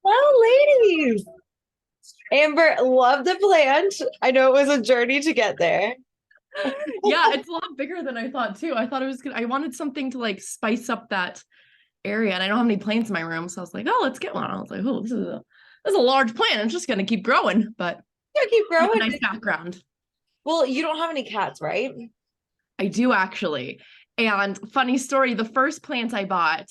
Well, ladies, Amber, love the plant. I know it was a journey to get there. Yeah, it's a lot bigger than I thought too. I thought it was good. I wanted something to like spice up that area, and I don't have any plants in my room, so I was like, "Oh, let's get one." I was like, "Oh, this is a large plant. It's just gonna keep growing." But Yeah, keep I have a growing. nice background. Well, you don't have any cats, right? I do actually. And funny story, the first plant I bought,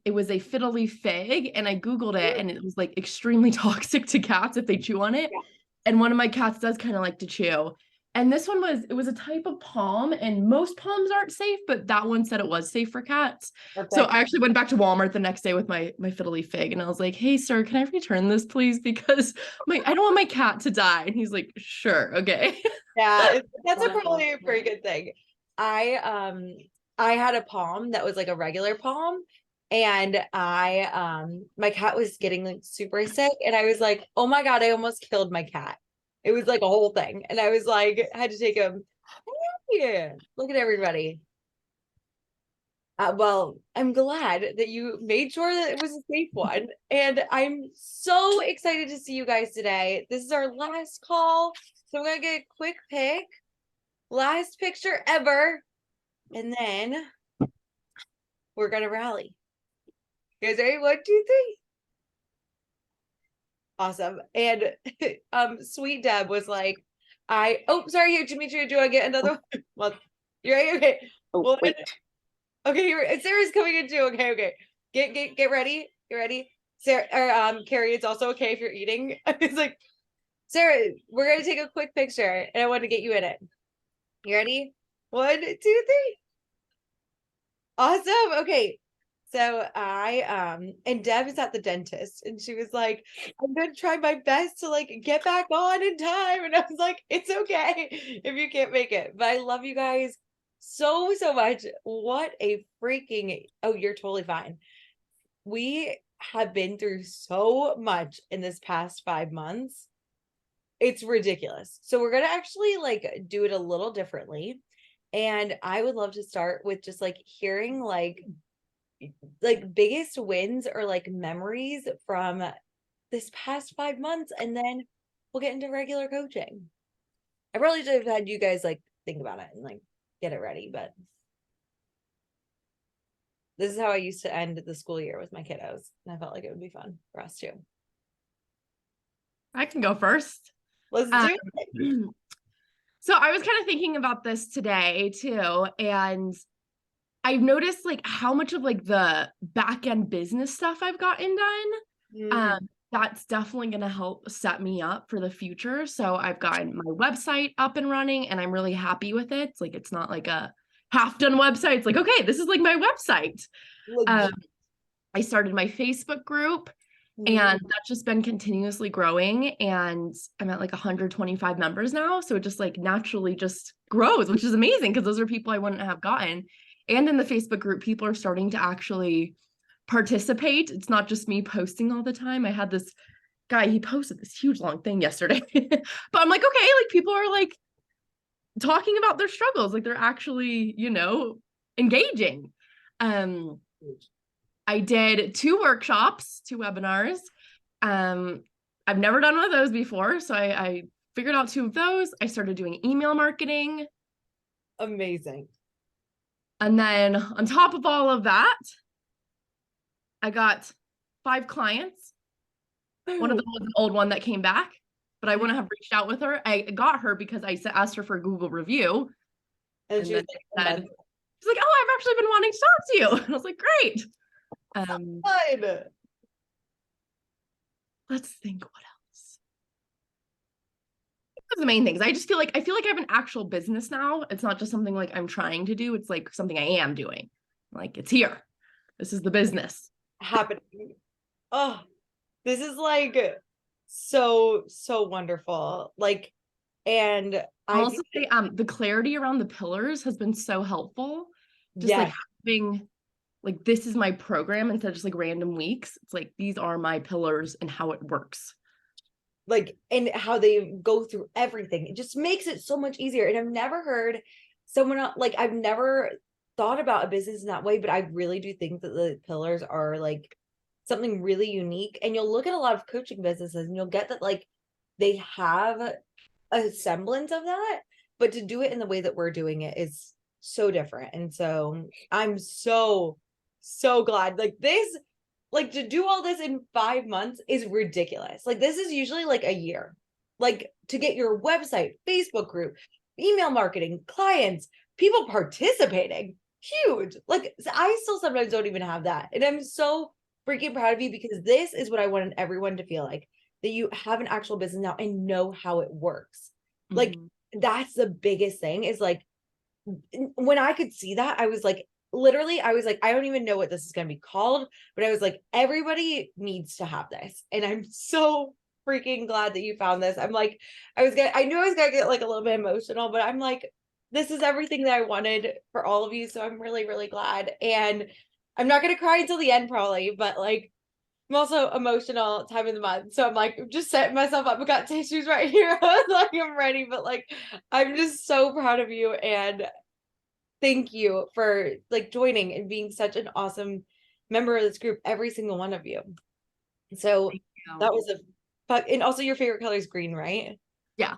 it was a fiddle leaf fig, and I Googled it, and it was like extremely toxic to cats if they chew on it. Yeah. And one of my cats does kind of like to chew. And this one was a type of palm, and most palms aren't safe, but that one said it was safe for cats. So Perfect. I actually went back to Walmart the next day with my fiddle leaf fig, and I was like, "Hey, sir, can I return this, please? Because my I don't want my cat to die." And he's like, "Sure, okay." Yeah, that's probably a pretty good thing. I um I had a palm that was like a regular palm, and I my cat was getting like super sick, and I was like, oh my God, I almost killed my cat. It was like a whole thing. And I was like, had to take him. Yeah, look at everybody. Well, I'm glad that you made sure that it was a safe one. And I'm so excited to see you guys today. This is our last call. So I'm going to get a quick pic. Last picture ever. And then we're going to rally. You guys ready? One, two, three. Awesome. And Sweet Deb was like, oh, sorry, here, Demetria, do I get another one? Well, you're right. Okay. Oh, Well, wait. okay, Sarah's coming in too. Okay, okay. Get ready. Get ready. Sarah or Carrie, it's also okay if you're eating. It's like, Sarah, we're gonna take a quick picture and I want to get you in it. You ready? One, two, three. Awesome. Okay. So I and Deb is at the dentist and she was like, I'm gonna try my best to like get back on in time. And I was like, it's okay if you can't make it. But I love you guys so much. What a freaking oh, you're totally fine. We have been through so much in this past 5 months. It's ridiculous. So we're gonna actually like do it a little differently. And I would love to start with just like hearing like biggest wins or like memories from this past 5 months, and then we'll get into regular coaching. I probably should have had you guys like think about it and like get it ready, but this is how I used to end the school year with my kiddos, and I felt like it would be fun for us too. I can go first. Let's Um, do it. so I was kind of thinking about this today too, and I've noticed like how much of like the back end business stuff I've gotten done. That's definitely going to help set me up for the future. So I've gotten my website up and running, and I'm really happy with it. It's like it's not like a half done website. It's like, okay, this is like my website. Um, I started my Facebook group, and that's just been continuously growing, and I'm at like 125 members now, so it just like naturally just grows, which is amazing because those are people I wouldn't have gotten. And in the Facebook group, people are starting to actually participate. It's not just me posting all the time. I had this guy, he posted this huge long thing yesterday. But I'm like, okay, like people are like talking about their struggles, like they're actually, engaging. um I did 2 workshops, 2 webinars. Um, I've never done one of those before. So I figured out 2 of those. I started doing email marketing. Amazing. And then on top of all of that, I got 5 clients. One of them was an old one that came back, but I wouldn't have reached out with her. I got her because I asked her for a Google review. And And she then was like, said, she's like, oh, I've actually been wanting to talk to you. And I was like, great. fun. Let's think what else. The main things. I feel like I have an actual business now. It's not just something like I'm trying to do. It's like something I am doing. Like it's here. This is the business. Happening. Oh, this is like so wonderful. Like, and I'll I also say the clarity around the pillars has been so helpful. Just like yes, having like this is my program instead of just like random weeks. It's like these are my pillars and how it works. like and how they go through everything. It just makes it so much easier. And I've never heard someone like I've never thought about a business in that way, but I really do think that the pillars are like something really unique. And you'll look at a lot of coaching businesses and you'll get that like they have a semblance of that, but to do it in the way that we're doing it is so different. And so I'm so, so glad. Like this, like to do all this in 5 months is ridiculous. Like this is usually like a year. Like to get your website, Facebook group, email marketing, clients, people participating, huge. Like I still sometimes don't even have that. And I'm so freaking proud of you because this is what I wanted everyone to feel like, that you have an actual business now and know how it works. Like that's the biggest thing, is like when I could see that, I was like, literally, I was like, I don't even know what this is going to be called, but I was like, everybody needs to have this. And I'm so freaking glad that you found this. I'm like, I knew I was going to get like a little bit emotional, but I'm like, this is everything that I wanted for all of you. So I'm really, really glad. And I'm not going to cry until the end, probably, but like, I'm also emotional time of the month. So I'm like, just setting myself up. I've got tissues right here. I was like, I'm ready. But like, I'm just so proud of you. And thank you for like joining and being such an awesome member of this group, every single one of you. So that was and also your favorite color is green, right? Yeah.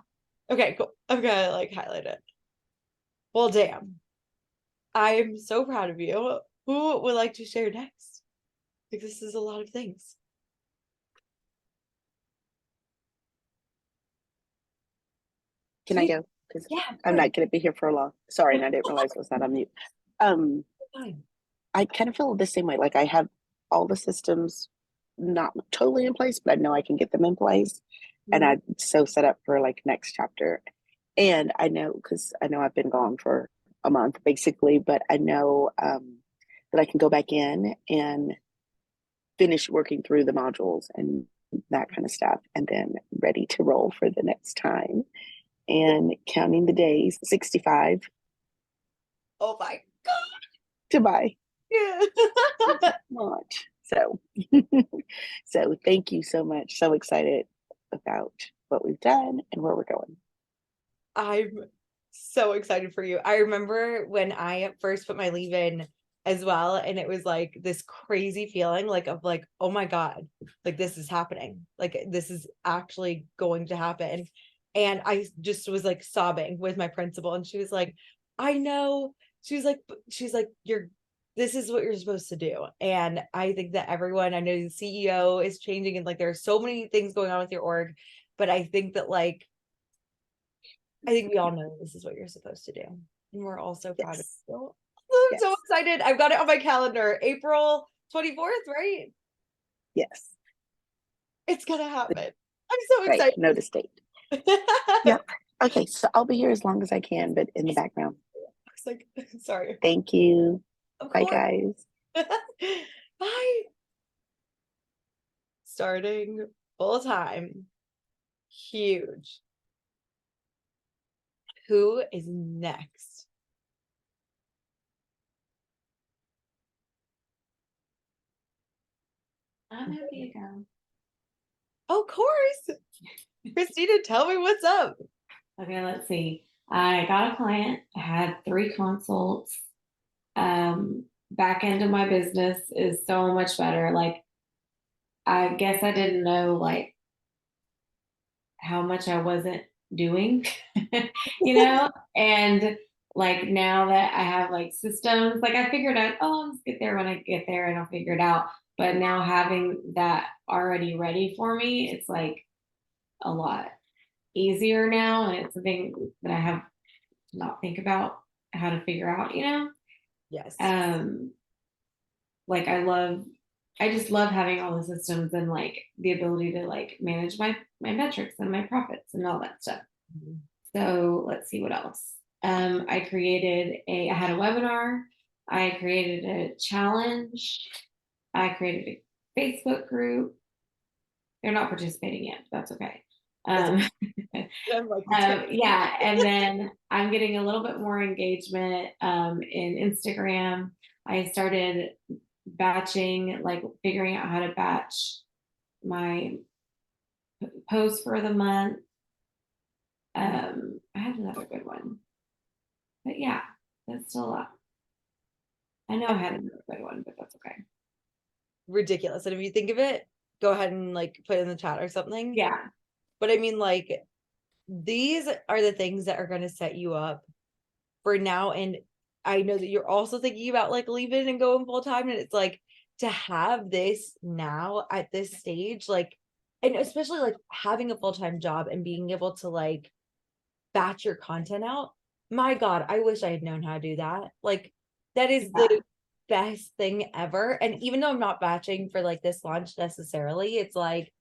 Okay, cool. I'm gonna like highlight it. Well, damn. I'm so proud of you. Who would like to share next? Because this is a lot of things. Can I go? Because Yeah, I'm not going to be here for long. Sorry, and I didn't realize I was not on mute. fine. I kind of feel the same way. Like I have all the systems not totally in place, but I know I can get them in place. And I'm so set up for like next chapter. And I know, because I know I've been gone for a month basically, but I know that I can go back in and finish working through the modules and that kind of stuff, and then ready to roll for the next time. And counting the days, 65 Oh my God. to buy. Yeah. Launch. So, so thank you so much. So excited about what we've done and where we're going. I'm so excited for you. I remember when I first put my leave in as well, and it was like this crazy feeling like of like, oh my God, like this is happening. Like this is actually going to happen. And I just was like sobbing with my principal, and she was like, I know. She's like, this is what you're supposed to do. And I think that everyone, I know the CEO is changing, and like there are so many things going on with your org, but I think that like I think we all know this is what you're supposed to do. And we're all so proud of you. I'm so excited. I've got it on my calendar. April 24th, right? Yes. It's gonna happen. I'm so Right. excited. Know the date. Yep. Okay, so I'll be here as long as I can, but in the background. Like, sorry. Thank you. Of Bye, course. guys. Bye. Starting full time. Huge. Who is next? I'm happy to go. Of course. Christina, tell me what's up. Okay, let's see. I got a client, had 3 consults. Back end of my business is so much better. Like, I guess I didn't know like how much I wasn't doing, and like now that I have like systems, like I figured out, oh, I'll just get there when I get there and I'll figure it out. But now having that already ready for me, it's like a lot easier now. And it's something that I have to not think about how to figure out, Yes. Like I just love having all the systems and like the ability to like manage my metrics and my profits and all that stuff. Mm-hmm. So let's see what else. I had a webinar. I created a challenge. I created a Facebook group. They're not participating yet, but that's okay. Yeah, and then I'm getting a little bit more engagement in Instagram. I started batching, like figuring out how to batch my posts for the month. I had another good one, but yeah, that's still a lot. I know I had another good one, but that's okay. ridiculous. And if you think of it, go ahead and like put it in the chat or something. Yeah. But I mean, like, these are the things that are going to set you up for now. And I know that you're also thinking about like leaving and going full time. And it's like to have this now at this stage, like, and especially like having a full time job and being able to like batch your content out. My God, I wish I had known how to do that. Like, that is the best thing ever. And even though I'm not batching for like this launch necessarily, it's like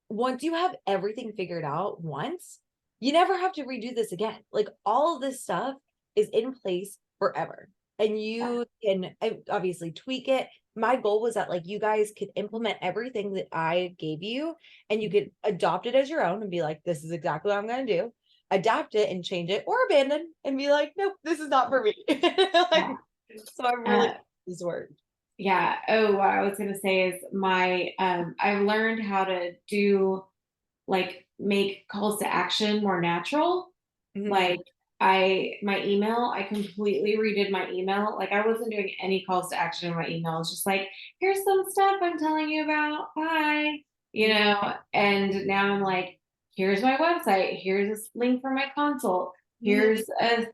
once you have everything figured out once, you never have to redo this again. Like all of this stuff is in place forever. And you can obviously tweak it. My goal was that like you guys could implement everything that I gave you and you could adopt it as your own and be like, this is exactly what I'm going to do. Adapt it and change it or abandon and be like, nope, this is not for me. Like, so I'm really this work. Yeah. Oh, what I was gonna say is I've learned how to do like make calls to action more natural. Like my email, I completely redid my email. Like I wasn't doing any calls to action in my email. It's just like, here's some stuff I'm telling you about. Bye. And now I'm like, here's my website. Here's a link for my consult. Here's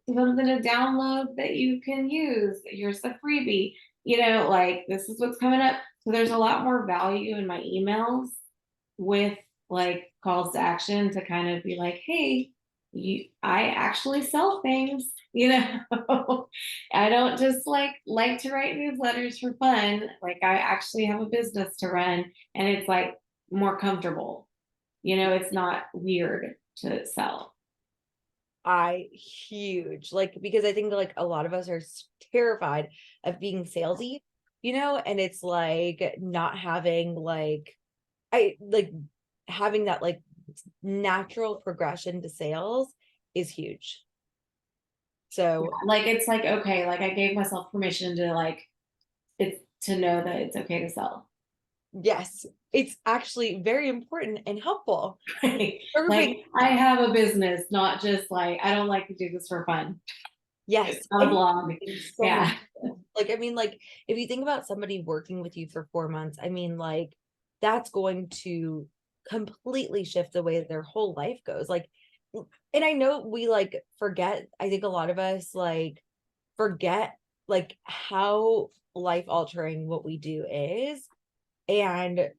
something to download that you can use. Here's the freebie. Like this is what's coming up. So there's a lot more value in my emails with like calls to action to kind of be like, hey, I actually sell things, I don't just like to write newsletters for fun. Like I actually have a business to run and it's like more comfortable. It's not weird to sell. Huge, like, because I think like a lot of us are terrified of being salesy, and it's like not having like, having that like natural progression to sales is huge. So like, it's like, okay, like I gave myself permission to like, it's to know that it's okay to sell. Yes, it's actually very important and helpful. Like I have a business, not just like, I don't like to do this for fun. Yes. It's not a blog. Yeah. Like, I mean, like, if you think about somebody working with you for 4 months, I mean, like, that's going to completely shift the way that their whole life goes. Like, and I know we like forget, I think a lot of us like forget like how life altering what we do is. And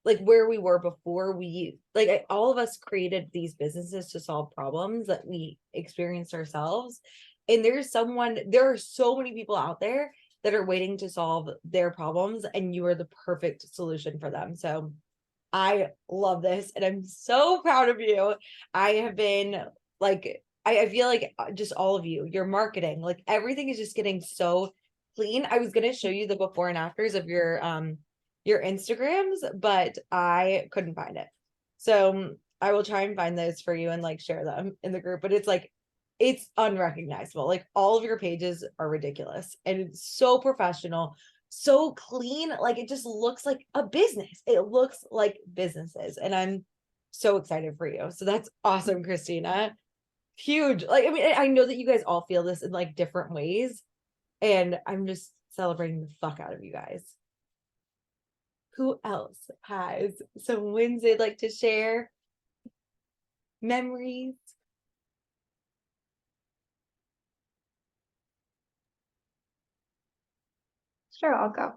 like where we were before we like all of us created these businesses to solve problems that we experienced ourselves. And there are so many people out there that are waiting to solve their problems, and you are the perfect solution for them. So I love this and I'm so proud of you. I have been like, I feel like just all of you, your marketing, like everything is just getting so clean. I was going to show you the before and afters of your Instagrams, but I couldn't find it. So I will try and find those for you and like share them in the group. But it's like, it's unrecognizable. Like all of your pages are ridiculous and it's so professional, so clean. Like it just looks like a business. It looks like businesses. And I'm so excited for you. So that's awesome, Christina. Huge. Like, I mean, I know that you guys all feel this in like different ways. And I'm just celebrating the fuck out of you guys. Who else has some wins they'd like to share? Memories? Sure, I'll go.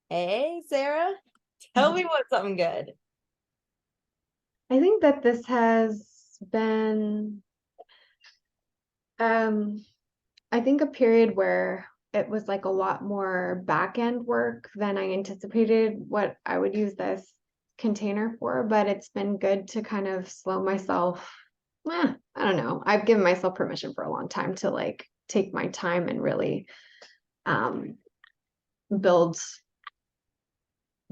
Hey, Sarah, tell me what's something good. I think that this has been, I think a period where it was like a lot more back end work than I anticipated what I would use this container for, but it's been good to kind of slow myself. I don't know. I've given myself permission for a long time to like take my time and really build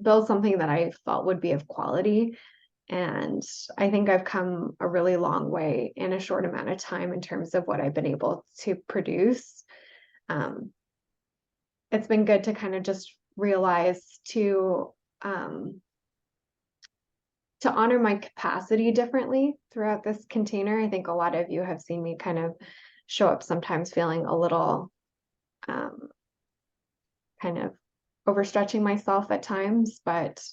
something that I felt would be of quality. And I think I've come a really long way in a short amount of time in terms of what I've been able to produce. It's been good to kind of just realize to honor my capacity differently throughout this container. I think a lot of you have seen me kind of show up sometimes feeling a little kind of overstretching myself at times, but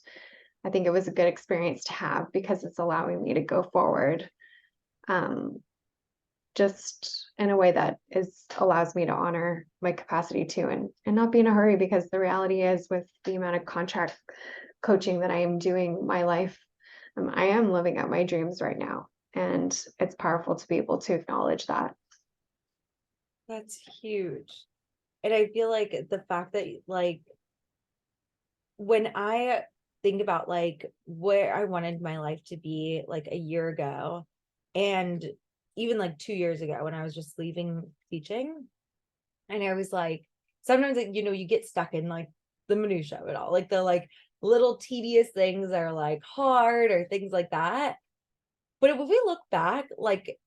I think it was a good experience to have because it's allowing me to go forward just in a way that allows me to honor my capacity too, and not be in a hurry, because the reality is, with the amount of contract coaching that I am doing my life, I am living out my dreams right now, and it's powerful to be able to acknowledge that. That's huge. And I feel like the fact that like when I think about like where I wanted my life to be like a year ago, and even like 2 years ago when I was just leaving teaching, and I was like, sometimes like, you get stuck in like the minutia of it all, like the like little tedious things that are like hard or things like that. But if we look back like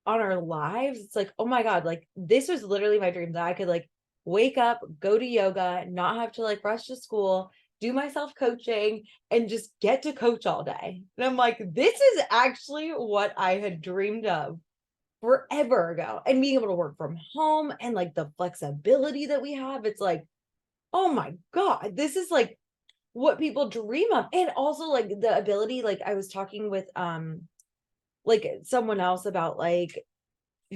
on our lives, it's like, oh my God, like this was literally my dream, that I could like wake up, go to yoga, not have to like rush to school, do my self coaching, and just get to coach all day. And I'm like, this is actually what I had dreamed of forever ago. And being able to work from home and like the flexibility that we have, it's like, oh my God, this is like what people dream of. And also like the ability, like I was talking with like someone else about like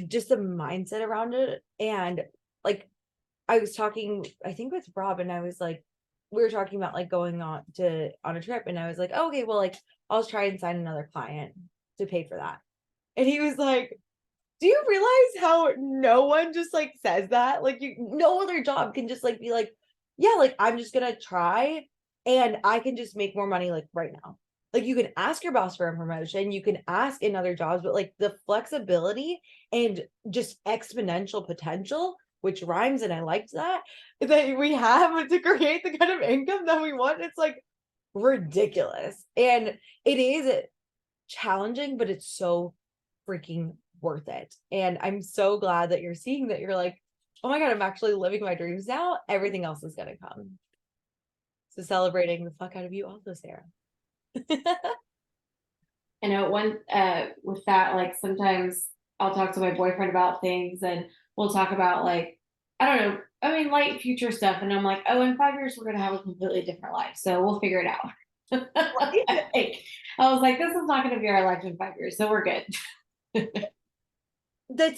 just the mindset around it. And like I was talking, I think with Rob, and I was like, we were talking about like going on a trip, and I was like, oh, okay, well, like I'll try and sign another client to pay for that. And he was like, do you realize how no one just like says that? Like no other job can just like be like, yeah, like I'm just gonna try and I can just make more money like right now. Like you can ask your boss for a promotion, you can ask in other jobs, but like the flexibility and just exponential potential, which rhymes, and I liked that we have to create the kind of income that we want. It's like ridiculous. And it is challenging, but it's so freaking worth it. And I'm so glad that you're seeing that. You're like, oh my God, I'm actually living my dreams now. Everything else is gonna come. So celebrating the fuck out of you also, Sarah. I know with that, like sometimes I'll talk to my boyfriend about things and we'll talk about like, I don't know, I mean, light future stuff. And I'm like, oh, in 5 years, we're going to have a completely different life. So we'll figure it out. I was like, this is not going to be our life in 5 years. So we're good. Not that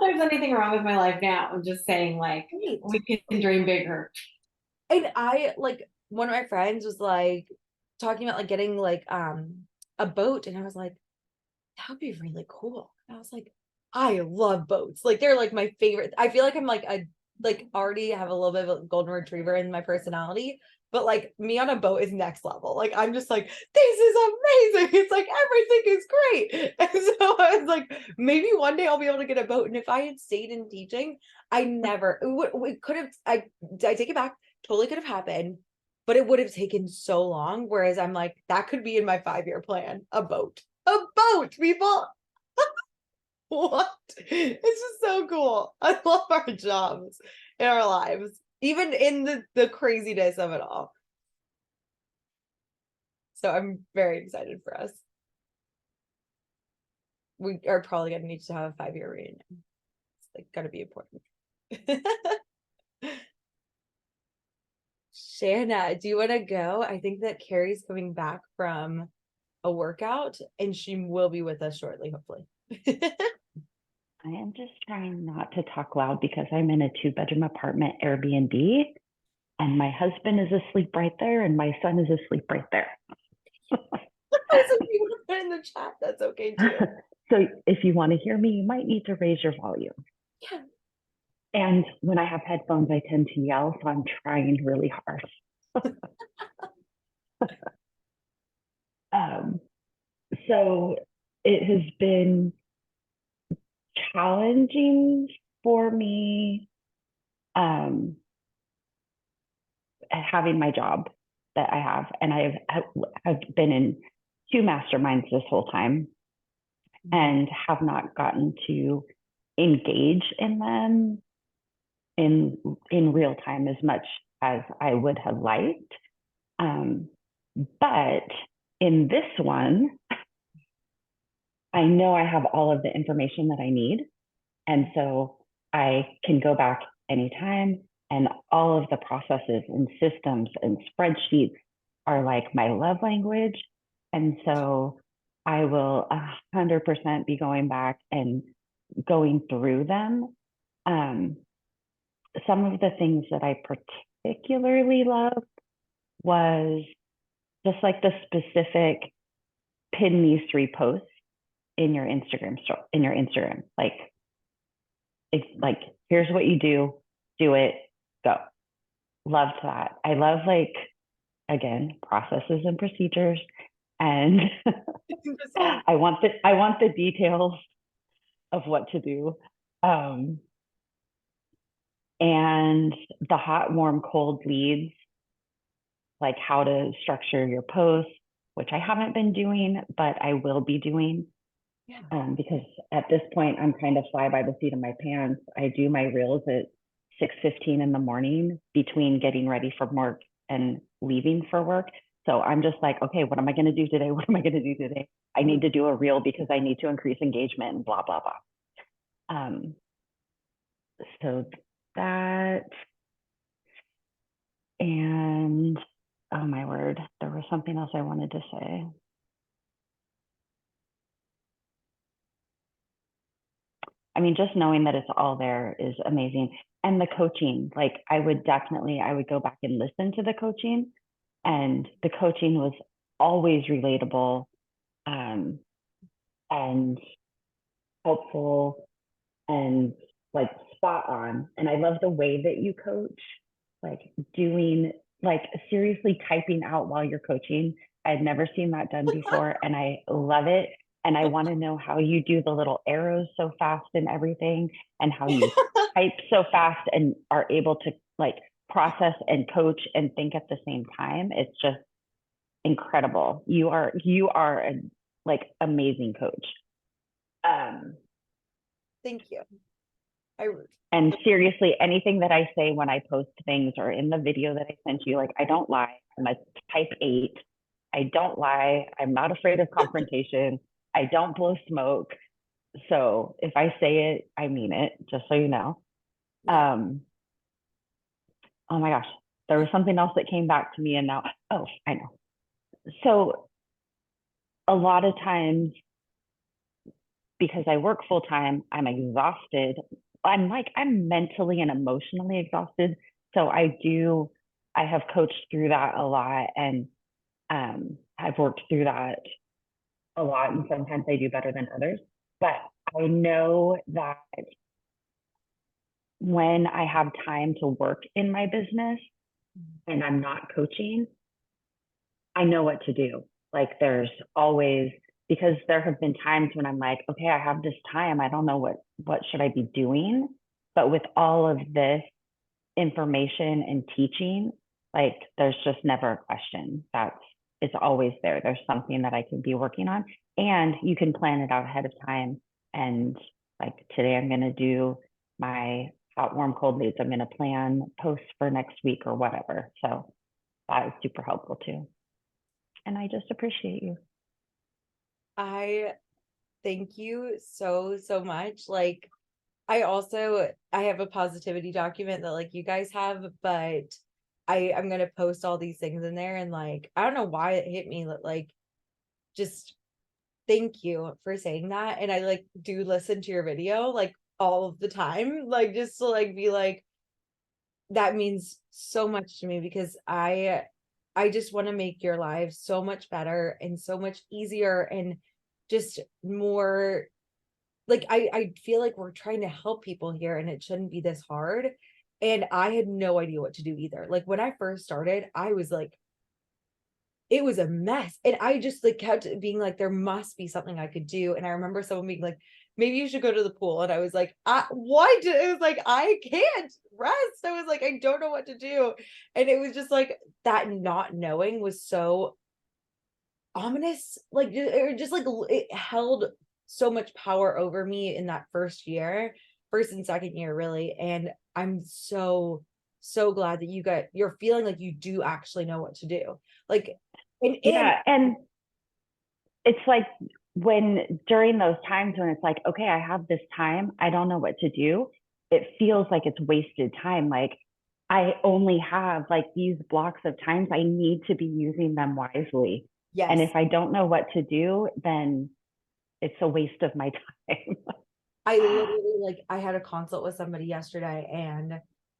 there's anything wrong with my life now. I'm just saying like, we can dream bigger. And I like, one of my friends was like talking about like getting like a boat, and I was like, that would be really cool. And I was like, I love boats. Like they're like my favorite. I feel like I'm like already have a little bit of a golden retriever in my personality, but like me on a boat is next level. Like I'm just like, this is amazing. It's like everything is great. And so I was like, maybe one day I'll be able to get a boat. And if I had stayed in teaching, I never we could have. I take it back. Totally could have happened, but it would have taken so long. Whereas I'm like, that could be in my 5-year plan. A boat, people. What? It's just so cool. I love our jobs in our lives, even in the craziness of it all. So I'm very excited for us. We are probably gonna need to have a 5-year reunion. It's like gotta be important. Shanna, do you want to go? I think that Carrie's coming back from a workout, and she will be with us shortly, hopefully. I am just trying not to talk loud because I'm in a 2-bedroom apartment Airbnb, and my husband is asleep right there, and my son is asleep right there. So if you want to put in the chat, that's okay too. So if you want to hear me, you might need to raise your volume. Yeah. And when I have headphones, I tend to yell, so I'm trying really hard. So it has been challenging for me having my job that I have. And I've been in 2 masterminds this whole time and have not gotten to engage in them in real time as much as I would have liked. But in this one, I know I have all of the information that I need. And so I can go back anytime and all of the processes and systems and spreadsheets are like my love language. And so I will 100% be going back and going through them. Some of the things that I particularly loved was just like the specific pin these 3 posts in your Instagram. Like, it's like, here's what you do it, go. Loved that. I love, like, again, processes and procedures. And I want the details of what to do. And the hot, warm, cold leads, like how to structure your posts, which I haven't been doing, but I will be doing. Yeah. Because at this point, I'm kind of fly by the seat of my pants. I do my reels at 6:15 in the morning between getting ready for work and leaving for work. So I'm just like, okay, what am I going to do today? What am I going to do today? I need to do a reel because I need to increase engagement and blah, blah, blah. So that, and oh my word, there was something else I wanted to say. I mean, just knowing that it's all there is amazing. And the coaching, like I would go back and listen to the coaching, and the coaching was always relatable, and helpful and like spot on. And I love the way that you coach, like doing, like seriously typing out while you're coaching. I had never seen that done before, and I love it. And I want to know how you do the little arrows so fast and everything, and how you type so fast and are able to like process and coach and think at the same time. It's just incredible. You are a like amazing coach. Thank you. And seriously, anything that I say when I post things or in the video that I sent you, like I don't lie. I'm a type 8. I don't lie. I'm not afraid of confrontation. I don't blow smoke. So if I say it, I mean it, just so you know. Oh my gosh, there was something else that came back to me, and now, oh, I know. So a lot of times, because I work full time, I'm exhausted. I'm mentally and emotionally exhausted. So I have coached through that a lot, and I've worked through that a lot, and sometimes I do better than others. But I know that when I have time to work in my business and I'm not coaching, I know what to do. Like there's always, because there have been times when I'm like, okay, I have this time. I don't know what should I be doing? But with all of this information and teaching, like there's just never a question. It's always there. There's something that I can be working on, and you can plan it out ahead of time. And like today I'm going to do my hot, warm, cold leads. I'm going to plan posts for next week or whatever. So that is super helpful too. And I just appreciate you. I thank you so much. Like I have a positivity document that like you guys have, but I'm gonna post all these things in there, and like I don't know why it hit me like just thank you for saying that. And I like do listen to your video like all of the time, like just to like be like, that means so much to me, because I just want to make your lives so much better and so much easier and just more like I feel like we're trying to help people here, and it shouldn't be this hard. And I had no idea what to do either. Like when I first started, I was like, it was a mess. And I just like kept being like, there must be something I could do. And I remember someone being like, maybe you should go to the pool. And I was like, what? It was like, I can't rest. I was like, I don't know what to do. And it was just like that not knowing was so ominous. Like, just like it held so much power over me in that first and second year, really. And I'm so glad that you're feeling like you do actually know what to do. Like, and it's like when during those times when it's like, okay, I have this time, I don't know what to do. It feels like it's wasted time. Like I only have like these blocks of times. I need to be using them wisely. Yes. And if I don't know what to do, then it's a waste of my time. I literally, like, I had a consult with somebody yesterday and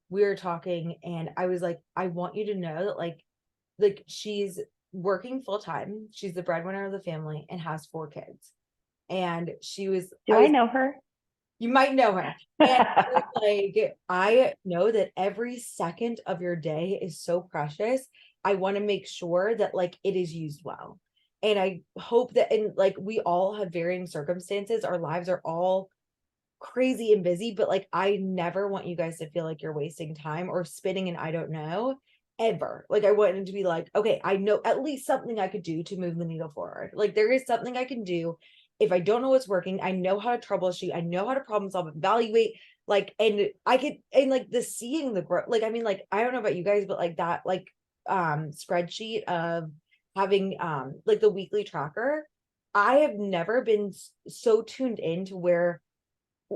we were talking and I was like, I want you to know that like she's working full time. She's the breadwinner of the family and has 4 kids. And she was, Do I know her? you might know her. And I was like, I know that every second of your day is so precious. I want to make sure that like it is used well. And I hope that, and like we all have varying circumstances. Our lives are all crazy and busy, but like I never want you guys to feel like you're wasting time or spinning and I don't know ever. Like I want it to be like, okay, I know at least something I could do to move the needle forward. Like there is something I can do. If I don't know what's working, I know how to troubleshoot, I know how to problem solve, evaluate, like, and I could, and like the seeing the growth, like I mean, like I don't know about you guys, but like that like spreadsheet of having like the weekly tracker, I have never been so tuned in to where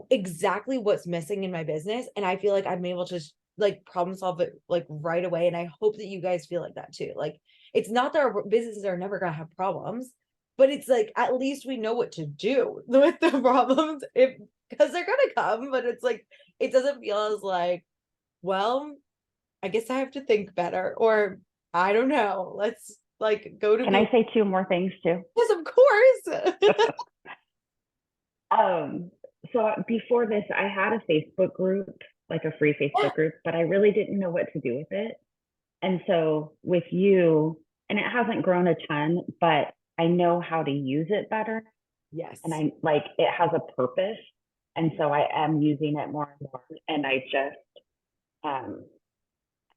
exactly what's missing in my business, and I feel like I'm able to like problem solve it like right away, and I hope that you guys feel like that too. Like it's not that our businesses are never going to have problems, but it's like at least we know what to do with the problems, if because they're going to come, but it's like it doesn't feel as like, well, I guess I have to think better, or I don't know, let's like go to Can I say 2 more things too? yes, of course. So before this, I had a Facebook group, like a free Facebook group, but I really didn't know what to do with it. And so with you, and it hasn't grown a ton, but I know how to use it better. Yes. And I like it has a purpose. And so I am using it more and more. And I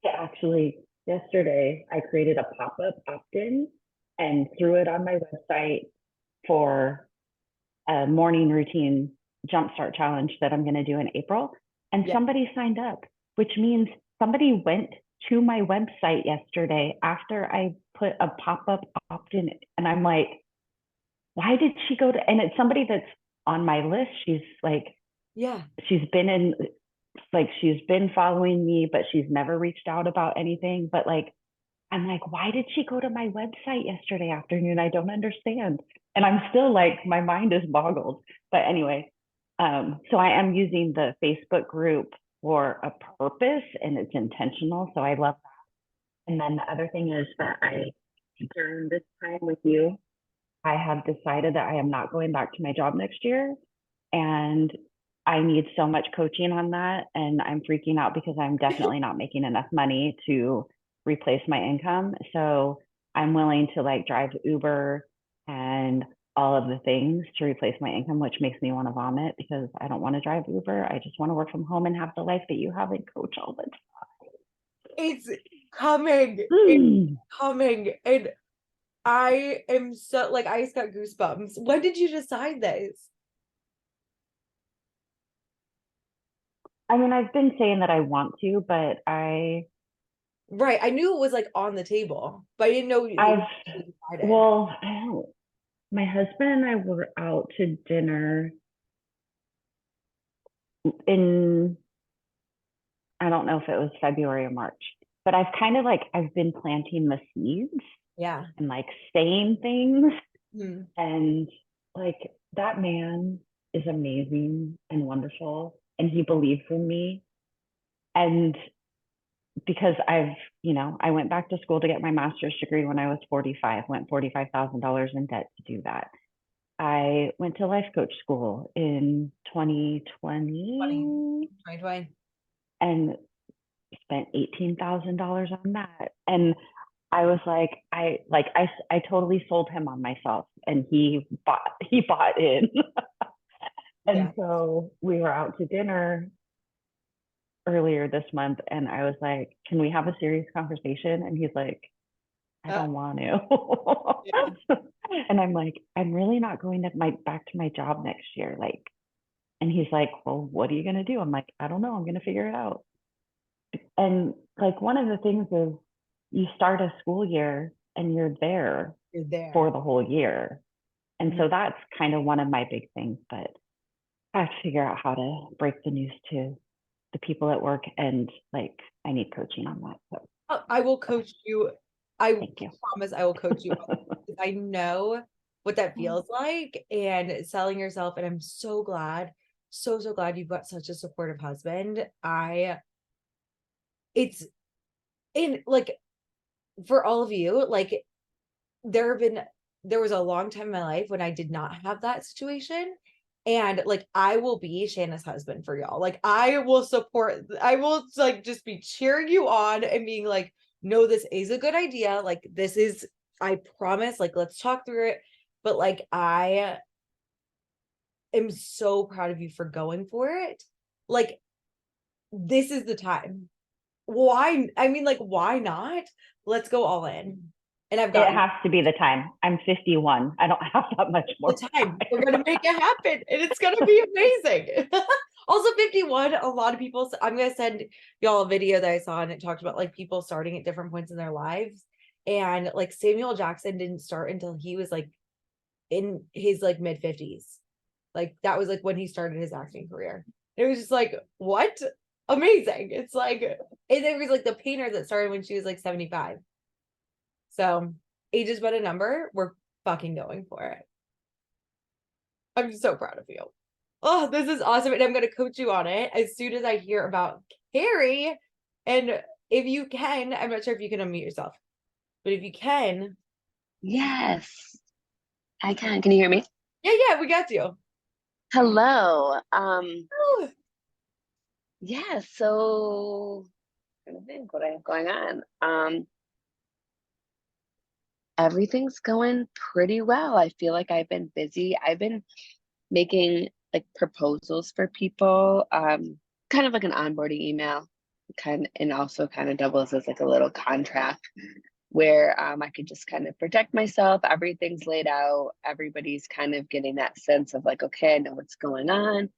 actually yesterday I created a pop-up opt-in and threw it on my website for a morning routine jumpstart challenge that I'm going to do in April. And somebody signed up, which means somebody went to my website yesterday after I put a pop-up opt-in. And I'm like, why did she go to, and it's somebody that's on my list. She's like, she's been following me, but she's never reached out about anything. But like, I'm like, why did she go to my website yesterday afternoon? I don't understand. And I'm still like, my mind is boggled. But anyway, so I am using the Facebook group for a purpose and it's intentional. So I love that. And then the other thing is that during this time with you, I have decided that I am not going back to my job next year. And I need so much coaching on that. And I'm freaking out because I'm definitely not making enough money to replace my income. So I'm willing to like drive Uber and all of the things to replace my income, which makes me want to vomit because I don't want to drive Uber. I just want to work from home and have the life that you have and coach all the time. It's coming. It's coming. And I am so like, I just got goosebumps. When did you decide this? I mean, I've been saying that I want to, but right, I knew it was like on the table, but I didn't know my husband and I were out to dinner in, I don't know if it was February or March, but I've kind of like, I've been planting the seeds. Yeah. And like saying things. Mm. And like that man is amazing and wonderful. And he believes in me. And because I went back to school to get my master's degree when I was 45, went $45,000 in debt to do that. I went to life coach school in 2020 and spent $18,000 on that. And I was like, I totally sold him on myself and he bought in. And so we were out to dinner earlier this month and I was like, can we have a serious conversation? And he's like, I don't want to. And I'm like, I'm really not going to back to my job next year. Like, and he's like, well, what are you going to do? I'm like, I don't know. I'm going to figure it out. And like, one of the things is you start a school year and you're there for the whole year. And so that's kind of one of my big things, but I have to figure out how to break the news to the people at work. And like, I need coaching on that. So I will coach you. I thank you. promise I will coach you on that, because I know what that feels like and selling yourself. And I'm so glad, so glad you've got such a supportive husband. It's in like, for all of you, like there was a long time in my life when I did not have that situation. And like, I will be Shanna's husband for y'all. Like, I will like just be cheering you on and being like, no, this is a good idea. Like, this is, I promise, like, let's talk through it. But like, I am so proud of you for going for it. Like, this is the time. Why? I mean, like, why not? Let's go all in. And I've got It has to be the time. I'm 51. I don't have that much more the time. We're gonna make it happen, and it's gonna be amazing. Also, 51. A lot of people. I'm gonna send y'all a video that I saw, and it talked about like people starting at different points in their lives, and like Samuel Jackson didn't start until he was like in his like mid 50s. Like that was like when he started his acting career. It was just like, what? Amazing. It's like, and there was like the painter that started when she was like 75. So age is but a number. We're fucking going for it. I'm so proud of you. Oh, this is awesome. And I'm going to coach you on it as soon as I hear about Carrie. And if you can, I'm not sure if you can unmute yourself, but if you can. Yes, I can. Can you hear me? Yeah, we got you. Hello. Ooh. Yeah, so I'm trying to think what I have going on. Everything's going pretty well. I feel like I've been busy. I've been making like proposals for people, kind of like an onboarding email, and also kind of doubles as like a little contract where I could just kind of protect myself. Everything's laid out. Everybody's kind of getting that sense of like, okay, I know what's going on.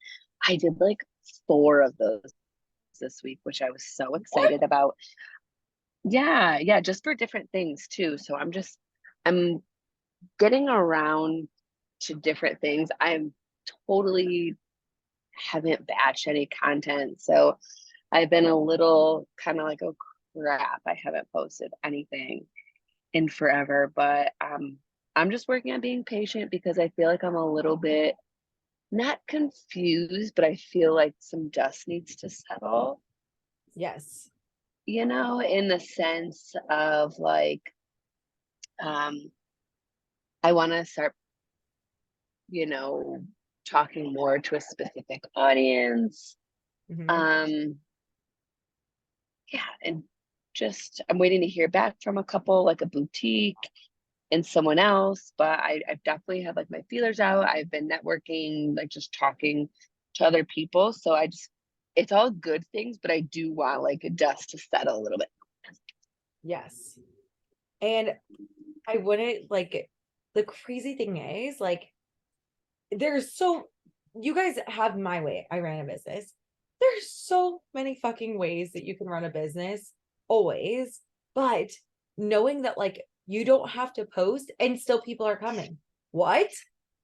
I did like 4 of those this week, which I was so excited about. Yeah, just for different things too. So I'm getting around to different things. I'm totally haven't batched any content. So I've been a little kind of like, oh crap, I haven't posted anything in forever. But I'm just working on being patient because I feel like I'm a little bit not confused, but I feel like some dust needs to settle, Yes. in the sense of like, I want to start, talking more to a specific audience. Mhm. Yeah, and just I'm waiting to hear back from a couple, like a boutique and someone else, but I've definitely had like my feelers out. I've been networking, like just talking to other people. So it's all good things, but I do want like a dust to settle a little bit. Yes. And I wouldn't like, the crazy thing is like, you guys have my way. I ran a business. There's so many fucking ways that you can run a business always, but knowing that like you don't have to post and still people are coming. What?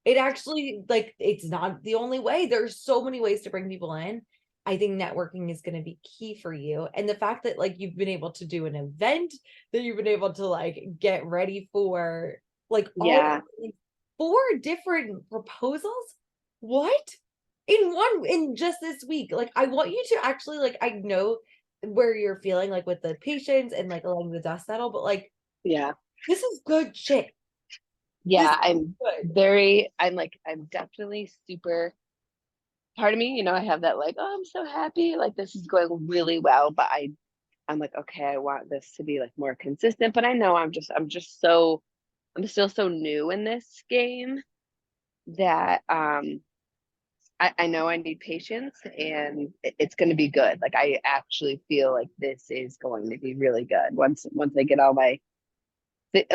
It actually, like, it's not the only way. There's so many ways to bring people in. I think networking is going to be key for you. And the fact that like you've been able to do an event, that you've been able to like get ready for like Yeah. 4 different proposals. What? In just this week. Like, I want you to actually, like, I know where you're feeling like with the patients and like letting the dust settle, but like, Yeah. this is good shit. Yeah. This is good. I'm definitely super, part of me, I have that like, oh, I'm so happy. Like this is going really well, but I'm like, okay, I want this to be like more consistent, but I know I'm still so new in this game that I know I need patience and it's going to be good. Like I actually feel like this is going to be really good once I get all my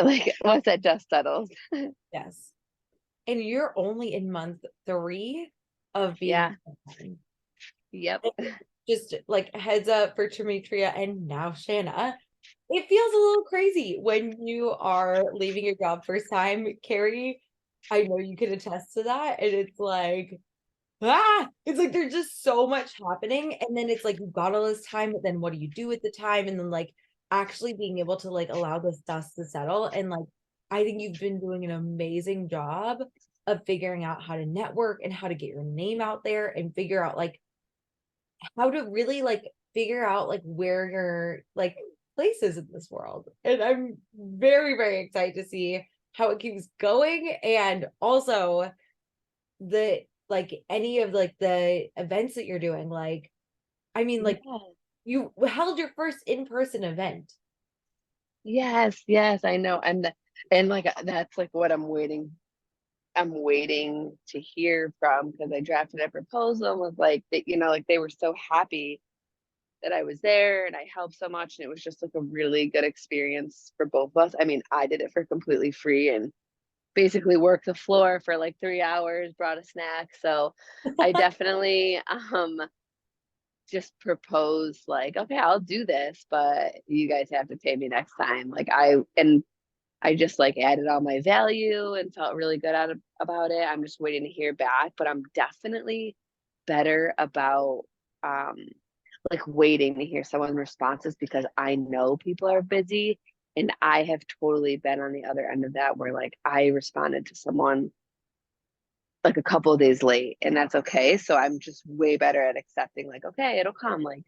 like once that dust settles. Yes. And you're only in month 3 of being Yeah. full-time. Yep. Just like heads up for Demetria and now Shanna. It feels a little crazy when you are leaving your job first time, Carrie. I know you can attest to that. And it's like, it's like there's just so much happening, and then it's like you've got all this time, but then what do you do with the time? And then like actually being able to like allow this dust to settle. And like I think you've been doing an amazing job of figuring out how to network and how to get your name out there and figure out like how to really like figure out like where your like place is in this world. And I'm very, very excited to see how it keeps going. And also the like any of like the events that you're doing, like I mean, like you held your first in-person event. Yes, I know. And like that's like what I'm waiting to hear from, because I drafted a proposal with like that, like they were so happy that I was there and I helped so much, and it was just like a really good experience for both of us. I mean, I did it for completely free and basically worked the floor for like 3 hours, brought a snack. So I definitely just proposed like, okay, I'll do this, but you guys have to pay me next time. Like I just like added all my value and felt really good about it. I'm just waiting to hear back, but I'm definitely better about like waiting to hear someone's responses, because I know people are busy, and I have totally been on the other end of that, where like I responded to someone like a couple of days late, and that's okay. So I'm just way better at accepting like, okay, it'll come, like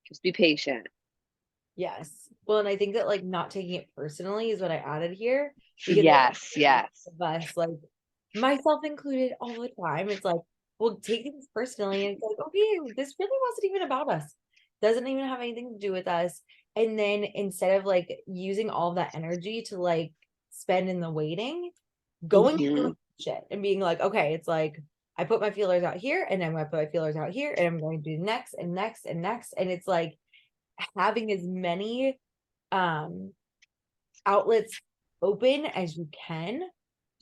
just be patient. Yes. Well, and I think that like not taking it personally is what I added here. Because Yes. of us, like myself included, all the time, it's like we'll take things personally, and it's like, okay, this really wasn't even about us. Doesn't even have anything to do with us. And then instead of like using all of that energy to like spend in the waiting, going and doing shit and being like, okay, it's like I put my feelers out here, and I'm gonna put my feelers out here, and I'm going to do next and next and next. And it's like having as many outlets open as you can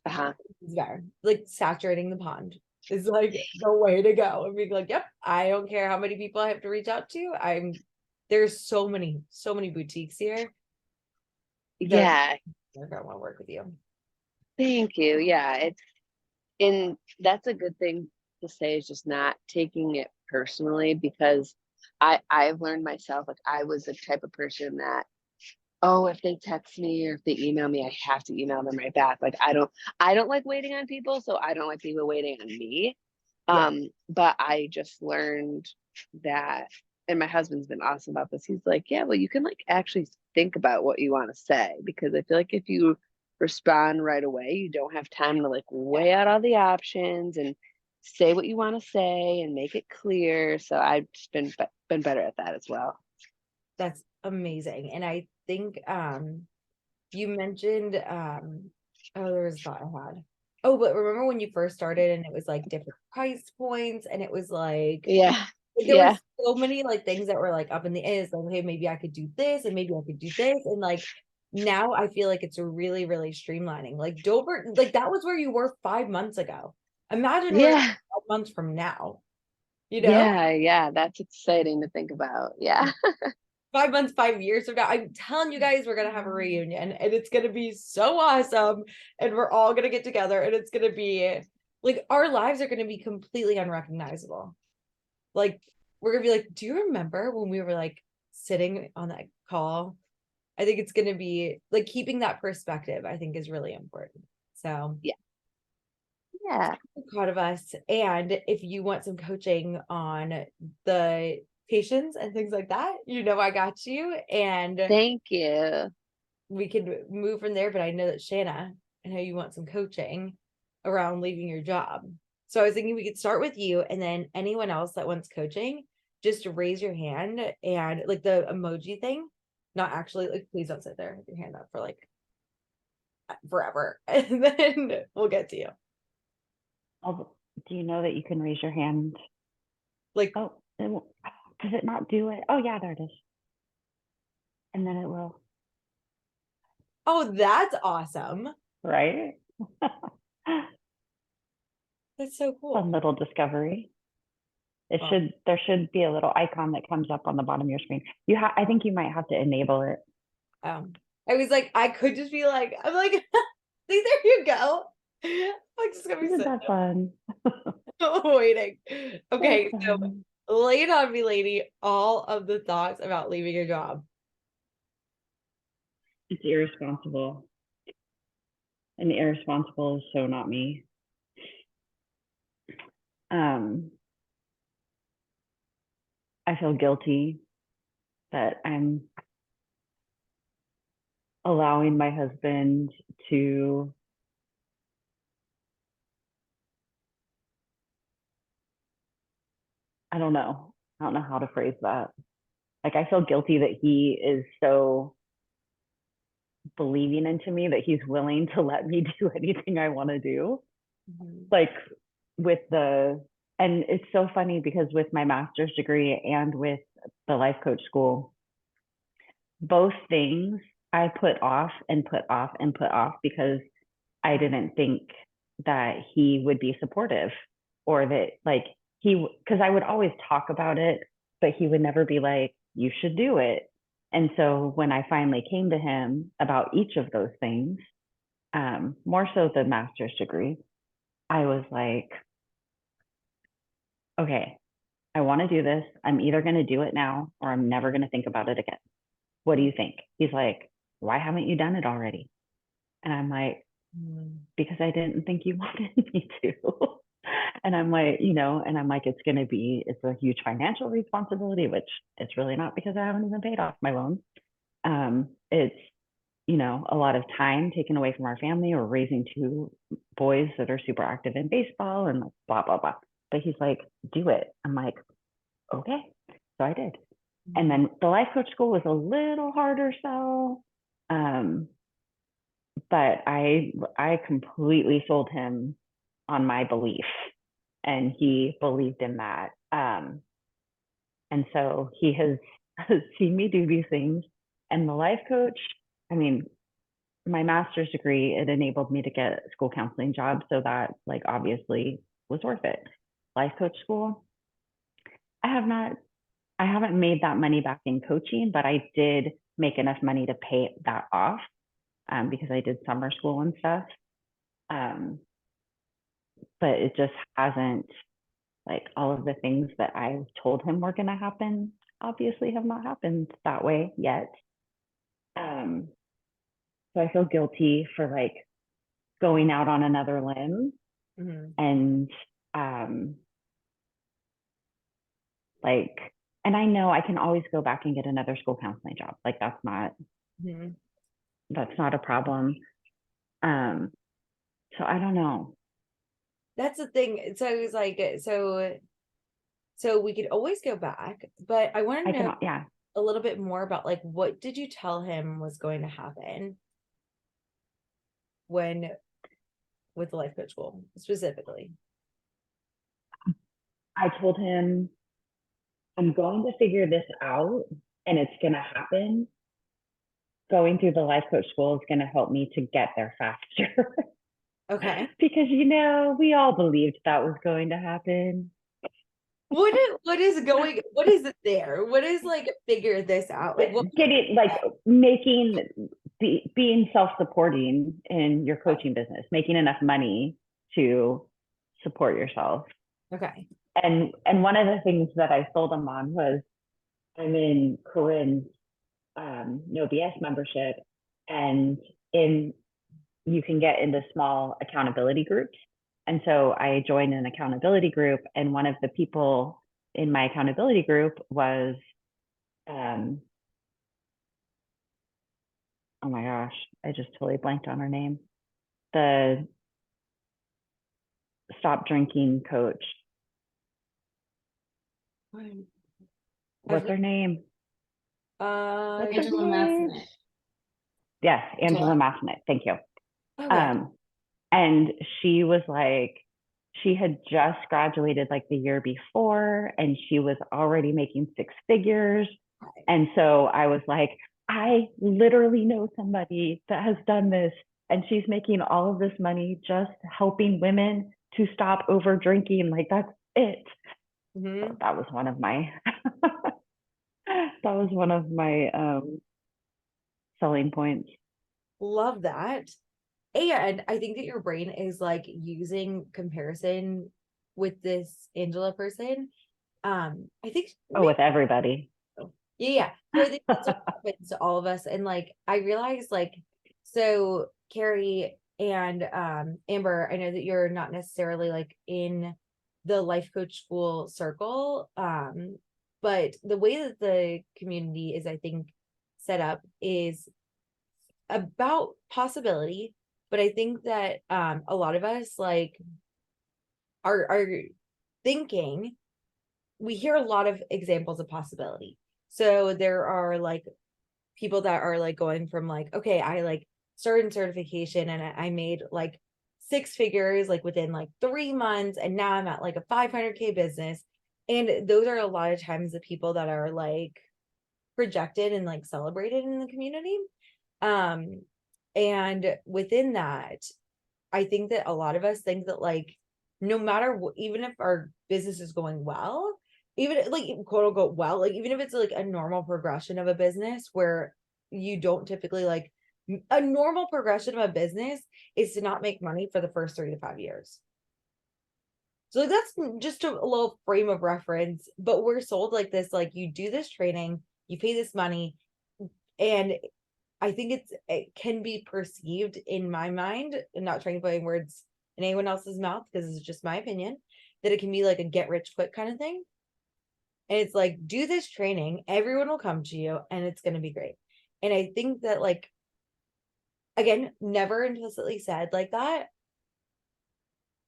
is better. Like saturating the pond is like the way to go, and being like, yep, I don't care how many people I have to reach out to. There's so many boutiques here. Yeah. They're gonna want to work with you. Thank you. Yeah. That's a good thing to say, is just not taking it personally, because I've learned myself, like I was the type of person that, oh, if they text me or if they email me, I have to email them right back. Like I don't like waiting on people, so I don't like people waiting on me. But I just learned that, and my husband's been awesome about this. He's like, yeah, well, you can like actually think about what you want to say, because I feel like if you respond right away, you don't have time to like weigh out all the options and say what you want to say and make it clear. So I've just been better at that as well. That's amazing. And I think you mentioned oh, there was a thought I had. Oh, but remember when you first started and it was like different price points, and it was like there were so many like things that were like up in the air. It's like, hey, maybe I could do this and maybe I could do this. And like now I feel like it's really, really streamlining. Like Dover, like that was where you were 5 months ago. Imagine where 5 months from now, you know? Yeah, that's exciting to think about. Yeah. 5 months, 5 years from now, I'm telling you guys, we're gonna have a reunion, and it's gonna be so awesome, and we're all gonna get together, and it's gonna be like our lives are gonna be completely unrecognizable. Like we're gonna be like, do you remember when we were like sitting on that call? I think it's gonna be like keeping that perspective, I think is really important. So Yeah. proud of us. And if you want some coaching on the patients and things like that, I got you. And Thank you. we can move from there. But I know that Shanna, I know you want some coaching around leaving your job. So I was thinking we could start with you, and then anyone else that wants coaching, just raise your hand, and like the emoji thing, not actually like, please don't sit there with your hand up for like forever, and then we'll get to you. Do you know that you can raise your hand? Like, oh, does it not do it? Oh yeah, there it is. And then it will. Oh, that's awesome. Right? That's so cool. Fun little discovery. There should be a little icon that comes up on the bottom of your screen. I think you might have to enable it. I was like, I could just be like, I'm like, see, there you go. Like, it's gonna be Isn't so that fun? waiting. Okay, so Um, lay it on me, lady. All of the thoughts about leaving your job. It's irresponsible. And irresponsible is so not me. I feel guilty that I'm allowing my husband to I don't know. I don't know how to phrase that. Like I feel guilty that he is so believing into me that he's willing to let me do anything I want to do. Like with and it's so funny because with my master's degree and with the life coach school, both things I put off and put off and put off because I didn't think that he would be supportive or that like because I would always talk about it, but he would never be like, you should do it. And so when I finally came to him about each of those things, more so the master's degree, I was like, okay, I want to do this. I'm either going to do it now or I'm never going to think about it again. What do you think? He's like, why haven't you done it already? And I'm like, because I didn't think you wanted me to. And I'm like, it's a huge financial responsibility, which it's really not because I haven't even paid off my loans. It's, a lot of time taken away from our family or raising two boys that are super active in baseball and blah, blah, blah. But he's like, do it. I'm like, okay. So I did. And then the life coach school was a little harder sell. But I completely sold him on my belief and he believed in that. And so he has seen me do these things. And the life coach, I mean, my master's degree, it enabled me to get a school counseling job. So that like obviously was worth it. Life coach school, I haven't made that money back in coaching, but I did make enough money to pay that off because I did summer school and stuff. But it just hasn't, like all of the things that I told him were going to happen obviously have not happened that way yet. So I feel guilty for like going out on another limb and like, and I know I can always go back and get another school counseling job. Like that's not a problem. So I don't know. That's the thing. So it was like, so we could always go back, but I want to know a little bit more about like, what did you tell him was going to happen with the life coach school specifically? I told him, I'm going to figure this out and it's going to happen. Going through the life coach school is going to help me to get there faster. Okay. Because, we all believed that was going to happen. What is it there? What is like figure this out? Like being self-supporting in your coaching business, making enough money to support yourself. Okay. And one of the things that I sold them on was I'm in Corinne's No BS membership, and you can get into small accountability groups. And so I joined an accountability group, and one of the people in my accountability group was, oh my gosh, I just totally blanked on her name. The stop drinking coach. What's her name? Angela Massenet. Yes, Angela Massenet. Thank you. Okay. And she was like, she had just graduated like the year before and she was already making 6 figures. And so I was like, I literally know somebody that has done this and she's making all of this money just helping women to stop over drinking. Like that's it. So that was one of my selling points. Love that. And I think that your brain is like using comparison with this Angela person, I think Oh, with everybody. yeah. So I think that's what happens to all of us. And like I realized like, so Carrie and Amber, I know that you're not necessarily like in the life coach school circle. But the way that the community is, I think, set up is about possibility. But I think that a lot of us like are thinking, we hear a lot of examples of possibility. So there are like people that are like going from like, okay, I like started certification and I made like 6 figures like within like 3 months, and now I'm at like a 500K business. And those are a lot of times the people that are like projected and like celebrated in the community. And within that, I think that a lot of us think that like no matter what, even if our business is going well, even like quote unquote well, like even if it's like a normal progression of a business where you don't typically like, a normal progression of a business is to not make money for the first 3 to 5 years. So like that's just a little frame of reference, but we're sold like this, like you do this training, you pay this money, and I think it can be perceived in my mind, and not trying to put words in anyone else's mouth because it's just my opinion, that it can be like a get rich quick kind of thing. And it's like, do this training, everyone will come to you and it's going to be great. And I think that like, again, never implicitly said like that.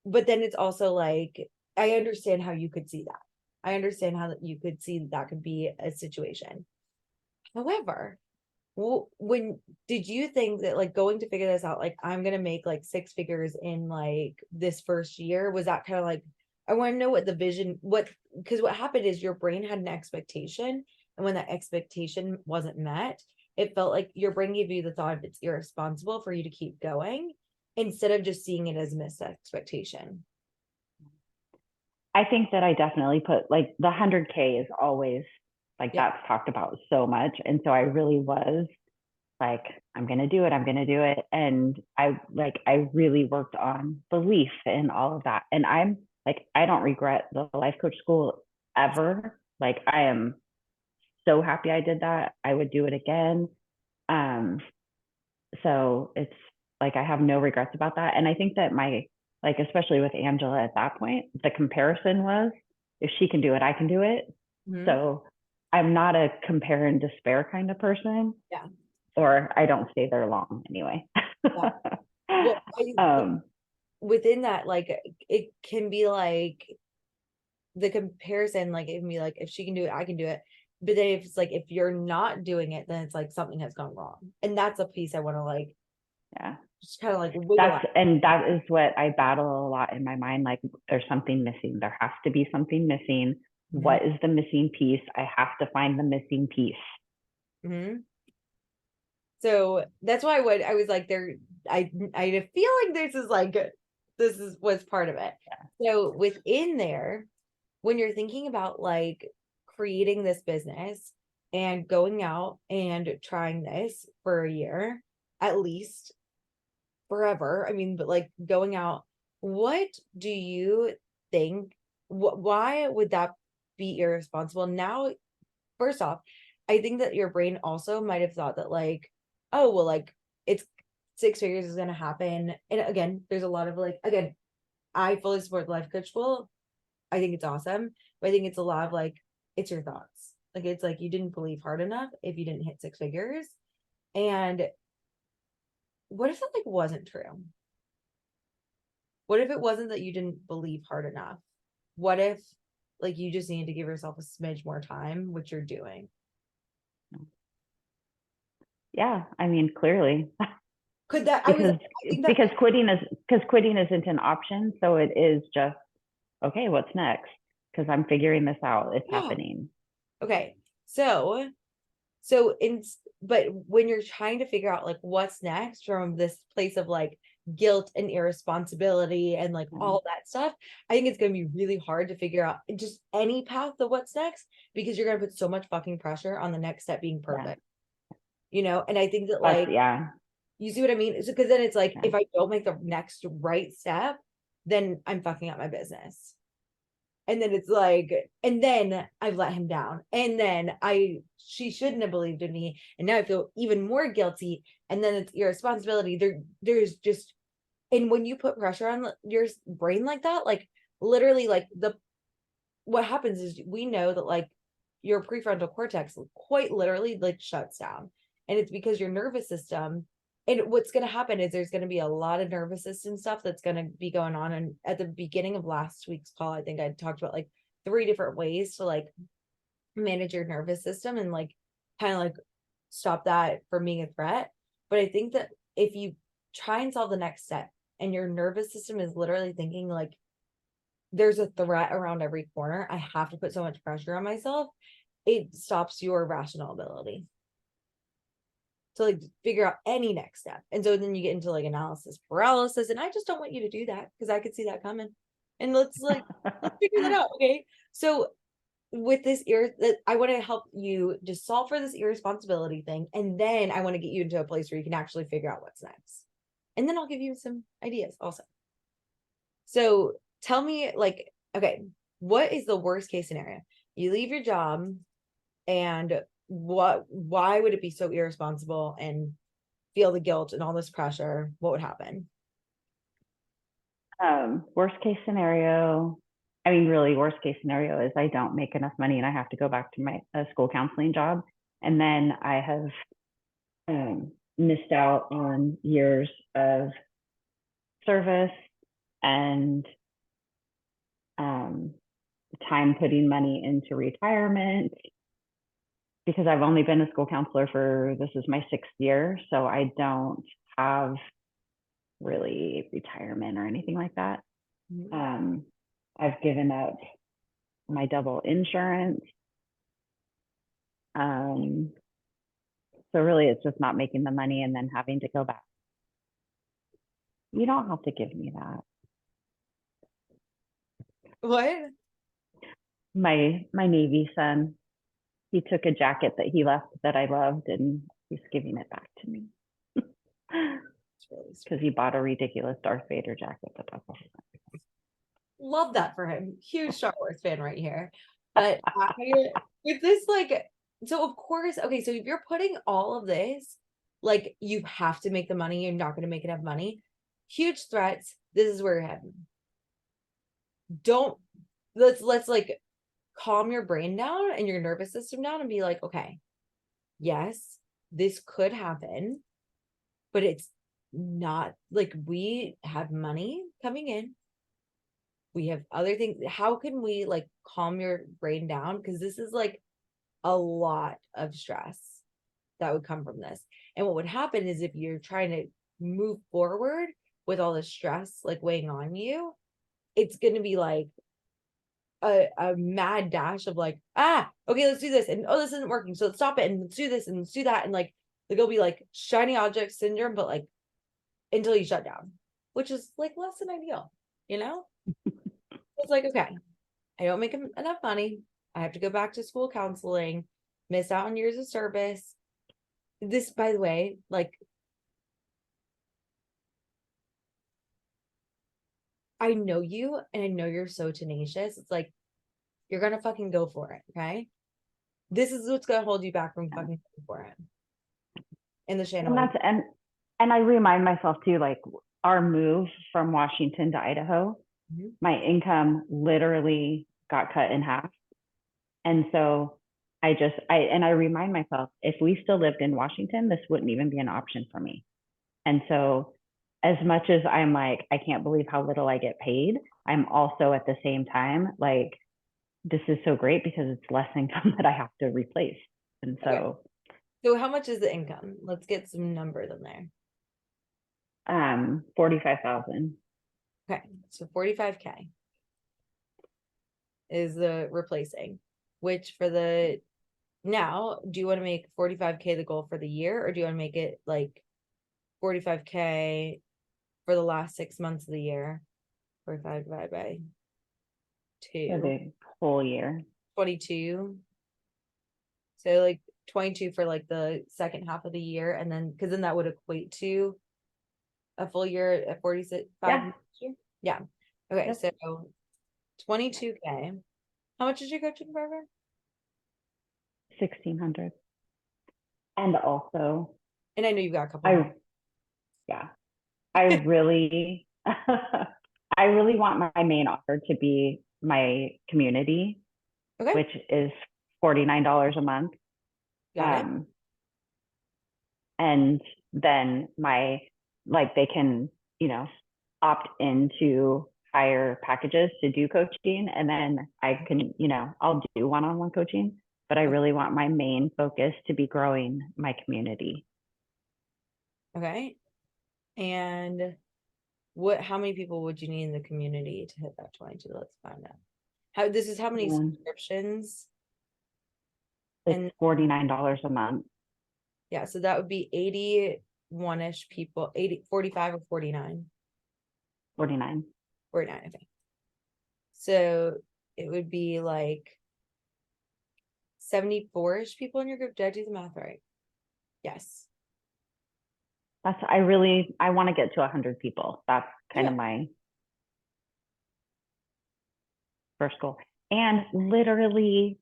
But then it's also like, I understand how you could see that. I understand how that you could see that could be a situation. However, when did you think that like going to figure this out, like I'm gonna make like 6 figures in like this first year, was that kind of like, I want to know what the vision, because what happened is your brain had an expectation, and when that expectation wasn't met, it felt like your brain gave you the thought of it's irresponsible for you to keep going instead of just seeing it as a missed expectation. I think that I definitely put like the 100K is always like Yeah. that's talked about so much. And so I really was like, I'm going to do it. I'm going to do it. And I really worked on belief and all of that. And I'm like, I don't regret the life coach school ever. Like I am so happy I did that. I would do it again. So it's like, I have no regrets about that. And I think that like, especially with Angela at that point, the comparison was, if she can do it, I can do it. Mhm. So I'm not a compare and despair kind of person. Yeah. Or I don't stay there long anyway. Yeah. Well, within that, like it can be like the comparison, like it can be like, if she can do it, I can do it. But then if it's like, if you're not doing it, then it's like something has gone wrong. And that's a piece I want to like, yeah, just kind of like wiggle out. and that is what I battle a lot in my mind. Like there's something missing. There has to be something missing. Mhm. What is the missing piece? I have to find the missing piece. Mm-hmm. So that's why I was like there, I had a feeling this was part of it. Yeah. So within there, when you're thinking about like creating this business and going out and trying this for a year, at least forever, I mean, but like going out, what do you think, why would that be irresponsible? Now, first off, I think that your brain also might have thought that like, oh, well, like it's 6 figures is going to happen. And again, there's a lot of like, again, I fully support the life coach school. I think it's awesome, but I think it's a lot of like, it's your thoughts. Like, it's like, you didn't believe hard enough if you didn't hit 6 figures. And what if that like wasn't true? What if it wasn't that you didn't believe hard enough? What if like you just need to give yourself a smidge more time, which you're doing? Yeah, I mean, clearly. Could that, because quitting isn't an option. So it is just, okay, what's next? Because I'm figuring this out. It's happening. Okay. But when you're trying to figure out like what's next from this place of like guilt and irresponsibility and like all that stuff, I think it's going to be really hard to figure out just any path of what's next, because you're going to put so much fucking pressure on the next step being perfect, you know? And I think that like, you see what I mean? So, because then it's like, if I don't make the next right step, then I'm fucking up my business. And then it's like, and then I've let him down. And then she shouldn't have believed in me. And now I feel even more guilty. And then it's irresponsibility. There's just, and when you put pressure on your brain like that, like literally like what happens is we know that like your prefrontal cortex quite literally like shuts down. And it's because your nervous system, and what's going to happen is there's going to be a lot of nervous system stuff that's going to be going on. And at the beginning of last week's call, I think I talked about like 3 different ways to like manage your nervous system and like kind of like stop that from being a threat. But I think that if you try and solve the next step and your nervous system is literally thinking like, there's a threat around every corner, I have to put so much pressure on myself, it stops your rational ability to like figure out any next step. And so then you get into like analysis paralysis, and I just don't want you to do that because I could see that coming. And let's figure that out. Okay. So with this I want to help you just solve for this irresponsibility thing. And then I want to get you into a place where you can actually figure out what's next. And then I'll give you some ideas also. So tell me, like, okay, what is the worst case scenario? You leave your job, and why would it be so irresponsible and feel the guilt and all this pressure? What would happen? Worst case scenario, I mean, really worst case scenario is I don't make enough money and I have to go back to my school counseling job. And then I have missed out on years of service and time putting money into retirement, because I've only been a school counselor this is my 6th year. So I don't have really retirement or anything like that. I've given up my double insurance. So really it's just not making the money and then having to go back. You don't have to give me that. What? My Navy son, he took a jacket that he left that I loved and he's giving it back to me. Because he bought a ridiculous Darth Vader jacket. But that's all. Love that for him. Huge Star Wars fan right here. But with this, like, so of course, okay, so if you're putting all of this, like, you have to make the money, you're not going to make enough money. Huge threats. This is where you're heading. Let's like calm your brain down and your nervous system down and be like, okay, yes, this could happen, but it's not like we have money coming in. We have other things. How can we like calm your brain down? Because this is like a lot of stress that would come from this. And what would happen is if you're trying to move forward with all the stress like weighing on you, it's going to be like a mad dash of like, okay, let's do this. And oh, this isn't working. So let's stop it and let's do this and let's do that. And like, it'll be like shiny object syndrome, but like until you shut down, which is like less than ideal, you know? It's like, okay, I don't make enough money. I have to go back to school counseling, miss out on years of service. This, by the way, like, I know you and I know you're so tenacious. It's like, you're going to fucking go for it. Okay. This is what's going to hold you back from fucking going for it. In the Shannon. And I remind myself too, like our move from Washington to Idaho, my income literally got cut in half. And so I remind myself, if we still lived in Washington, this wouldn't even be an option for me. And so as much as I'm like, I can't believe how little I get paid, I'm also at the same time, like, this is so great because it's less income that I have to replace. And so. Okay. So how much is the income? Let's get some numbers in there. 45,000. Okay. So 45K is the replacing, which now, do you want to make 45K the goal for the year, or do you want to make it like 45K for the last 6 months of the year? 45 divided by 2. For the whole year. 22. So like 22 for like the second half of the year, and then because then that would equate to a full year at 46. Yeah. Yeah. Okay. Yep. So 22K. How much is your coaching program? 1,600. And also, And I know you've got a couple more. I really, I really want my main offer to be my community, Okay, which is $49 a month. got it. And then they can, opt into higher packages to do coaching. And then I can, I'll do one-on-one coaching, but I really want my main focus to be growing my community. Okay. And how many people would you need in the community to hit that 22? Let's find out. How many subscriptions? It's $49 a month. Yeah, so that would be 81-ish people, 45 or 49? 49. 49, okay. So it would be like 74-ish people in your group. Did I do the math right? Yes. I want to get to 100 people. That's kind of my first goal. And literally,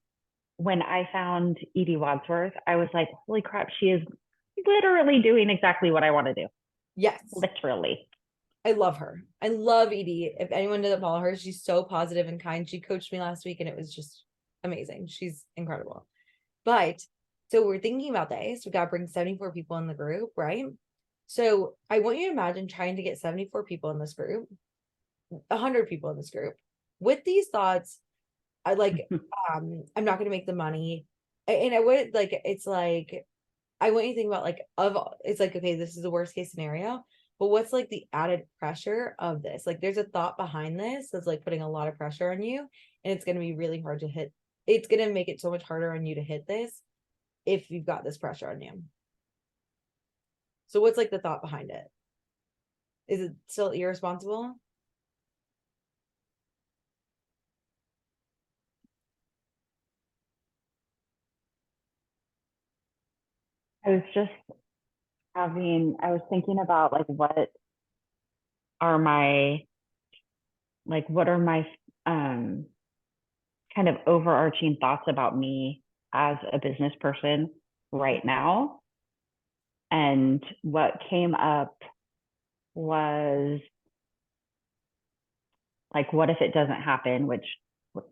when I found Edie Wadsworth, I was like, holy crap, she is literally doing exactly what I want to do. Yes. Literally. I love her. I love Edie. If anyone doesn't follow her, she's so positive and kind. She coached me last week and it was just amazing. She's incredible. But so we're thinking about this. We got to bring 74 people in the group, right? So I want you to imagine trying to get 74 people in this group, 100 people in this group. With these thoughts, I'm not going to make the money. And I would it's like, I want you to think about it's like, okay, this is the worst case scenario, but what's like the added pressure of this? Like there's a thought behind this that's like putting a lot of pressure on you, and it's going to be really hard to hit. It's going to make it so much harder on you to hit this if you've got this pressure on you. So what's like the thought behind it? Is it still irresponsible? I was thinking about what are my kind of overarching thoughts about me as a business person right now. And what came up was what if it doesn't happen, which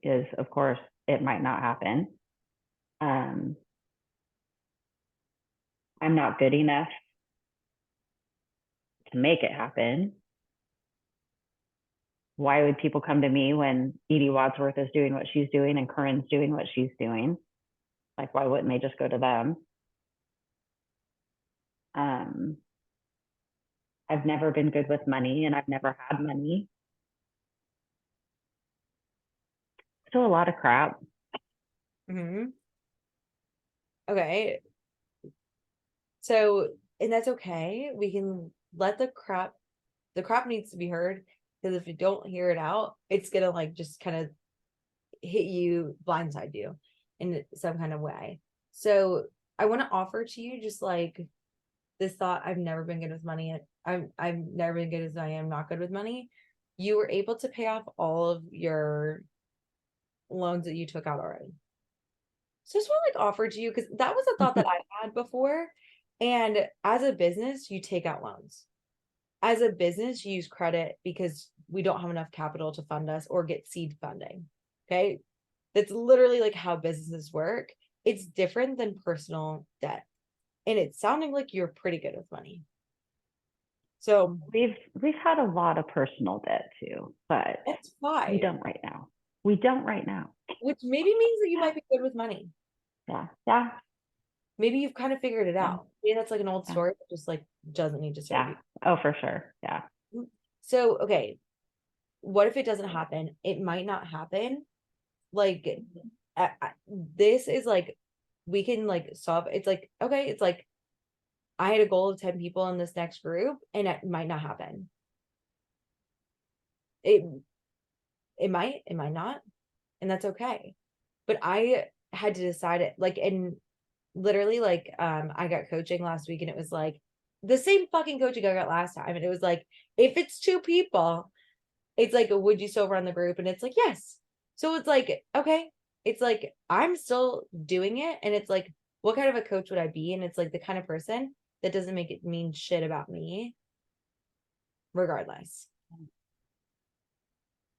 is, of course, it might not happen. I'm not good enough to make it happen. Why would people come to me when Edie Wadsworth is doing what she's doing and Corinne's doing what she's doing? Why wouldn't they just go to them? I've never been good with money and I've never had money. So a lot of crap. Mm-hmm. Okay. So, and that's okay. We can let the crap needs to be heard, because if you don't hear it out, it's gonna just kind of hit you, blindside you in some kind of way. So I want to offer to you just this thought: I've never been good with money. I've never been good as I am not good with money. You were able to pay off all of your loans that you took out already. So I just want to offer to you, because that was a thought that I had before. And as a business, you take out loans. As a business, you use credit because we don't have enough capital to fund us or get seed funding. Okay. That's literally how businesses work. It's different than personal debt. And it's sounding like you're pretty good with money. So we've had a lot of personal debt too, but that's fine. We don't right now. Which maybe means that you might be good with money. Yeah. Maybe you've kind of figured it out. Maybe that's an old story that just doesn't need to serve you. Oh, for sure. Yeah. So, okay. What if it doesn't happen? It might not happen. This is we can solve. It's okay. It's I had a goal of 10 people in this next group and it might not happen. It might not. And that's okay. But I had to decide it and literally I got coaching last week and it was the same fucking coaching I got last time. And it was if it's 2 people, it's like, would you still run the group? And it's like, yes. So it's like, okay, it's like, I'm still doing it. And it's like, what kind of a coach would I be? And it's like the kind of person that doesn't make it mean shit about me, regardless.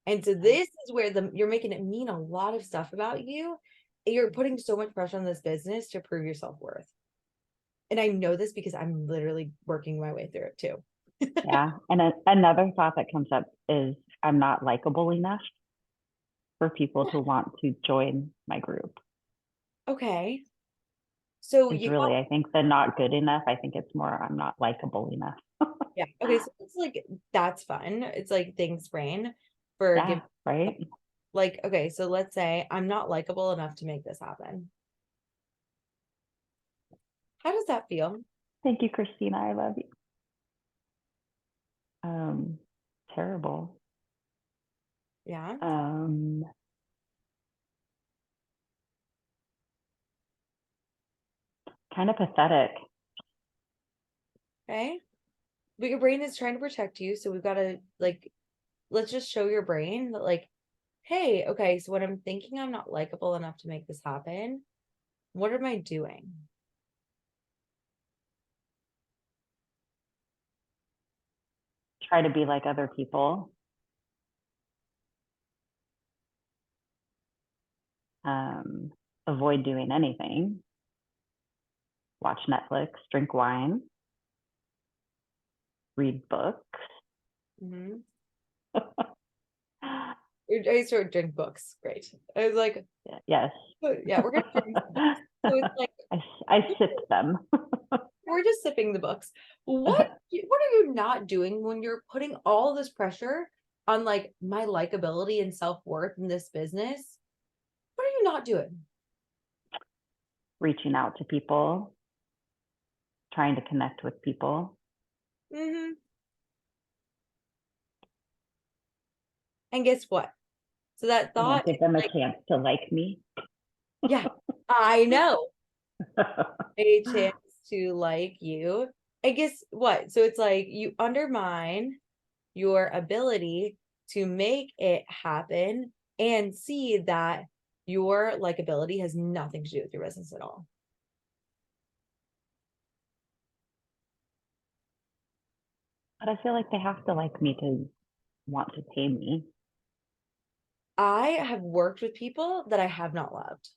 And so this is where you're making it mean a lot of stuff about you. You're putting so much pressure on this business to prove your self-worth. And I know this because I'm literally working my way through it too. Yeah. And another thought that comes up is I'm not likable enough for people to want to join my group. Okay. So It's you really, I think, the not good enough. I think it's more I'm not likable enough. yeah. Okay. So it's like, that's fun. It's like, thanks, brain, for Yeah, giving, right? like, okay, so let's say I'm not likable enough to make this happen. How does that feel? Thank you, Christina. I love you. Terrible. Yeah. Kind of pathetic. Okay. But your brain is trying to protect you. So we've got to, like, let's just show your brain that, like, hey, okay, so when I'm thinking I'm not likable enough to make this happen, what am I doing? Try to be like other people. Avoid doing anything. Watch Netflix, drink wine, read books. Mm-hmm. I sort of drink books. Great. I was like, yes. Yeah, we're gonna drink some books. So it's like I sip them. we're just sipping the books. What are you not doing when you're putting all this pressure on, like, my likability and self-worth in this business? What are you not doing? Reaching out to people, trying to connect with people. Mm-hmm. And guess what? So that thought, Give them a like, chance to like me. yeah, I know. A chance to like you. And guess what? So it's like you undermine your ability to make it happen and see that your likability has nothing to do with your business at all. But I feel like they have to like me to want to pay me. I have worked with people that I have not loved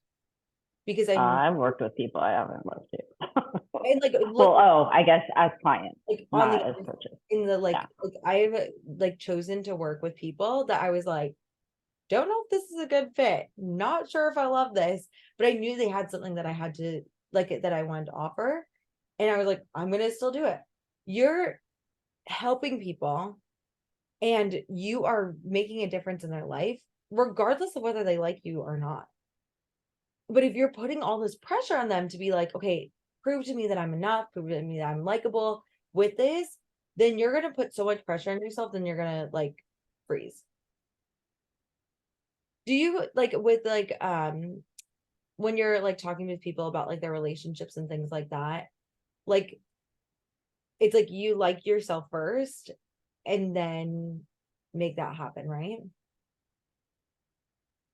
because I've worked with people I haven't loved too. and like Well, I guess as clients, like on not the as coaches. in the like Yeah. like I've like chosen to work with people that I was like, don't know if this is a good fit, not sure if I love this, but I knew they had something that I had to like it that I wanted to offer, and I was like, I'm gonna still do it. You're helping people and you are making a difference in their life regardless of whether they like you or not. But if you're putting all this pressure on them to be like, okay, prove to me that I'm enough, prove to me that I'm likable with this, then you're going to put so much pressure on yourself, then you're going to like freeze. Do you like with like, when you're like talking with people about like their relationships and things like it's like you like yourself first and then make that happen, right?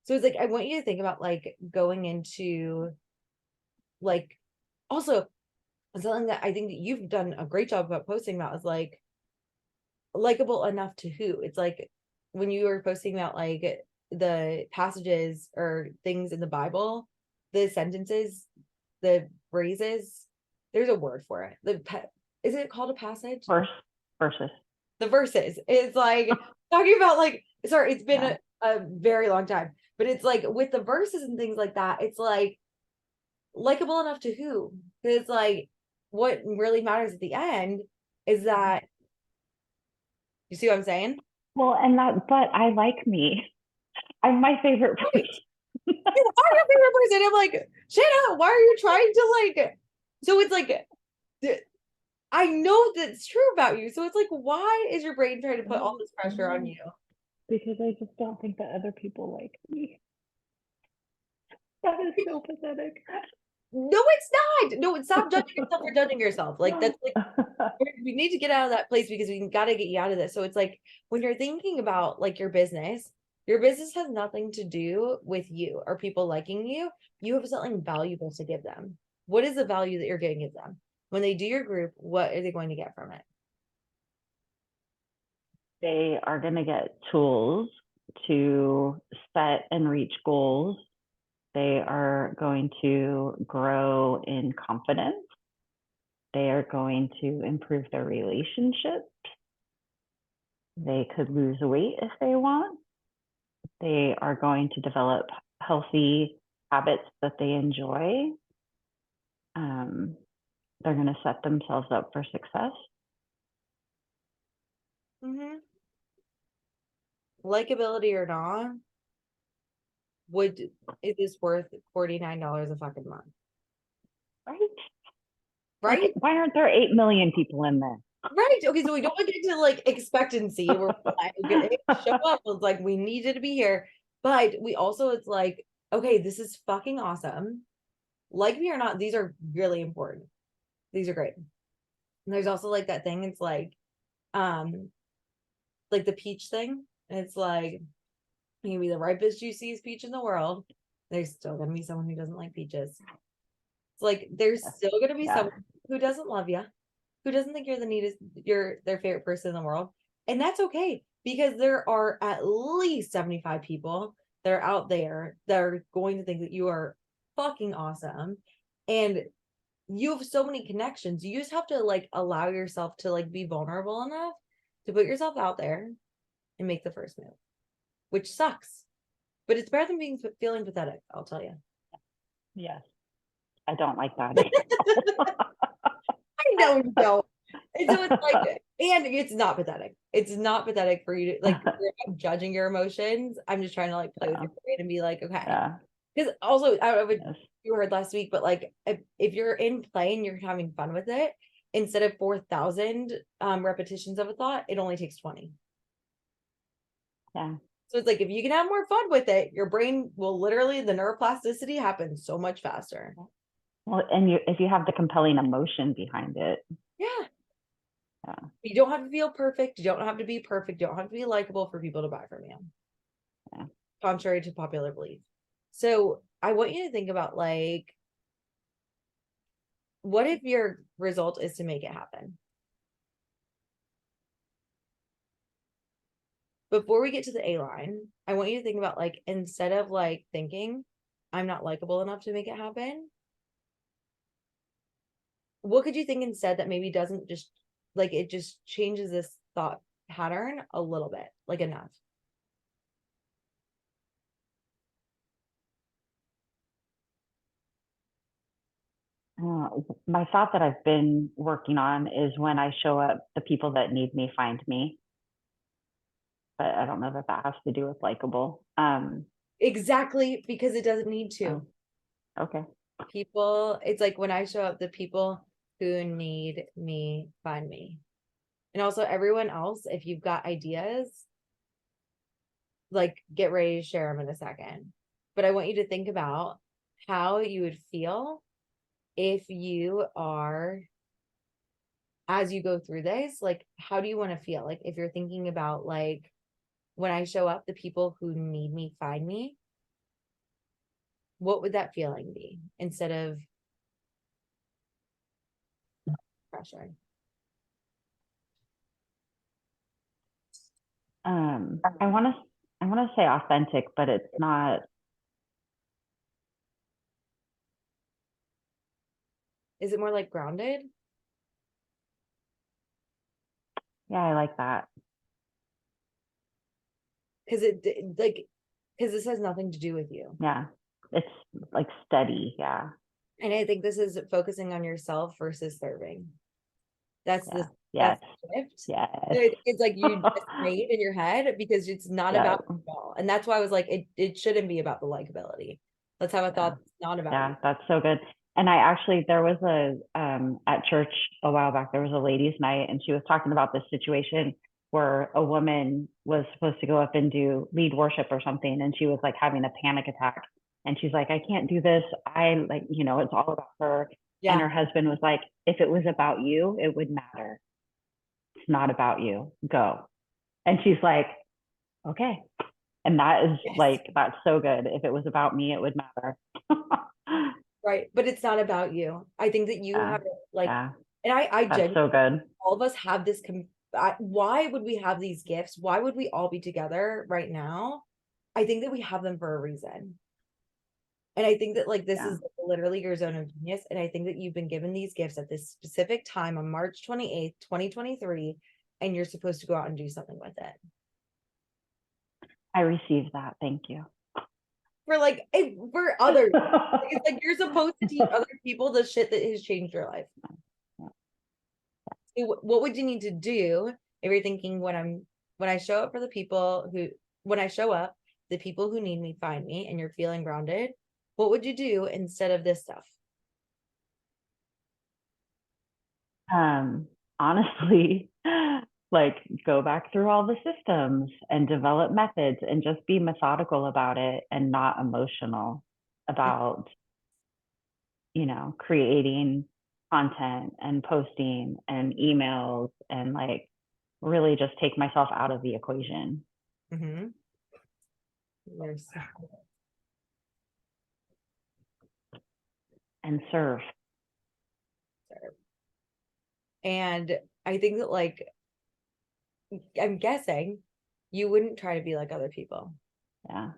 So it's like I want you to think about like going into like also something that I think that you've done a great job about posting about is like likable enough to who. It's like when you were posting about like the passages or things in the Bible, the sentences, the phrases, there's a word for it. Is it called a passage? Versus. The verses. It's like talking about like sorry, it's been a very long time, but it's like with the verses and things like that, it's like likable enough to who? Because like what really matters at the end is that you see what I'm saying? Well, but I like me. I'm my favorite person. You are your favorite person. I'm like, shut up. Why are you trying to like? So it's like, I know that's true about you. So it's like, why is your brain trying to put all this pressure on you? Because I just don't think that other people like me. That is so pathetic. No, it's not. No, stop judging yourself for judging yourself. Like that's like we need to get out of that place because we got to get you out of this. So it's like when you're thinking about like your business has nothing to do with you or people liking you. You have something valuable to give them. What is the value that you're going to give them? When they do your group, what are they going to get from it? They are going to get tools to set and reach goals. They are going to grow in confidence. They are going to improve their relationships. They could lose weight if they want. They are going to develop healthy habits that they enjoy. They're going to set themselves up for success. Mm-hmm. Likability or not, is this worth $49 a fucking month? Right? Right? Like, why aren't there 8 million people in there? Right. Okay, so we don't want to get into like expectancy. We're like, show up. It's like we needed to be here. But we also, it's like, okay, this is fucking awesome. Like me or not, these are really important. These are great. And there's also like that thing, it's like the peach thing. It's like you can be the ripest, juiciest peach in the world. There's still gonna be someone who doesn't like peaches. It's like there's still gonna be someone who doesn't love you, who doesn't think you're the neatest, you're their favorite person in the world. And that's okay because there are at least 75 people that are out there that are going to think that you are fucking awesome. And you have so many connections. You just have to like allow yourself to like be vulnerable enough to put yourself out there and make the first move, which sucks. But it's better than feeling pathetic, I'll tell you. Yes. I don't like that. I know you don't. And so it's like, and it's not pathetic. It's not pathetic for you to like I'm judging your emotions. I'm just trying to like play with your brain and be like, okay. Because also I don't know if you heard last week, but like if you're in play and you're having fun with it, instead of 4,000 repetitions of a thought, it only takes 20. Yeah. So it's like if you can have more fun with it, your brain will literally, the neuroplasticity happens so much faster. Well, and if you have the compelling emotion behind it. Yeah. Yeah. You don't have to feel perfect. You don't have to be perfect. You don't have to be likable for people to buy from you. Yeah. Contrary to popular belief. So I want you to think about like, what if your result is to make it happen? Before we get to the A line, I want you to think about like, instead of like thinking, I'm not likable enough to make it happen, what could you think instead that maybe doesn't just like, it just changes this thought pattern a little bit, like enough? My thought that I've been working on is when I show up, the people that need me find me. But I don't know that that has to do with likable. Exactly, because it doesn't need to. Okay. People, it's like when I show up, the people who need me find me. And also everyone else, if you've got ideas, like get ready to share them in a second. But I want you to think about how you would feel if you are, as you go through this, like, how do you want to feel? Like, if you're thinking about, like, when I show up, the people who need me find me, what would that feeling be instead of pressure? I want to say authentic, but it's not. Is it more like grounded? Yeah, I like that. Because this has nothing to do with you. Yeah, it's like steady. Yeah. And I think this is focusing on yourself versus serving. That's the Yes. shift. Yes. It's like you just made in your head because it's not about you at all. And that's why I was like, it shouldn't be about the likability. Let's have a thought it's not about you. That's so good. And there was at church a while back, there was a ladies' night, and she was talking about this situation where a woman was supposed to go up and lead worship or something, and she was like having a panic attack. And she's like, I can't do this. I like, it's all about her. And her husband was like, if it was about you, it would matter. It's not about you. Go. And she's like, okay. And that is that's so good. If it was about me, it would matter. Right. But it's not about you. I think that you have like, and I that's so good. All of us have this. Why would we have these gifts? Why would we all be together right now? I think that we have them for a reason. And I think that like this is literally your zone of genius. And I think that you've been given these gifts at this specific time on March 28th, 2023, and you're supposed to go out and do something with it. I received that. Thank you. For like for others. It's like you're supposed to teach other people the shit that has changed your life. So what would you need to do if you're thinking when I show up for the people when I show up, the people who need me find me, and you're feeling grounded? What would you do instead of this stuff? Honestly, like go back through all the systems and develop methods and just be methodical about it and not emotional about, creating content and posting and emails and like really just take myself out of the equation. Mm-hmm. And serve. And I think that like, I'm guessing you wouldn't try to be like other people. Yeah.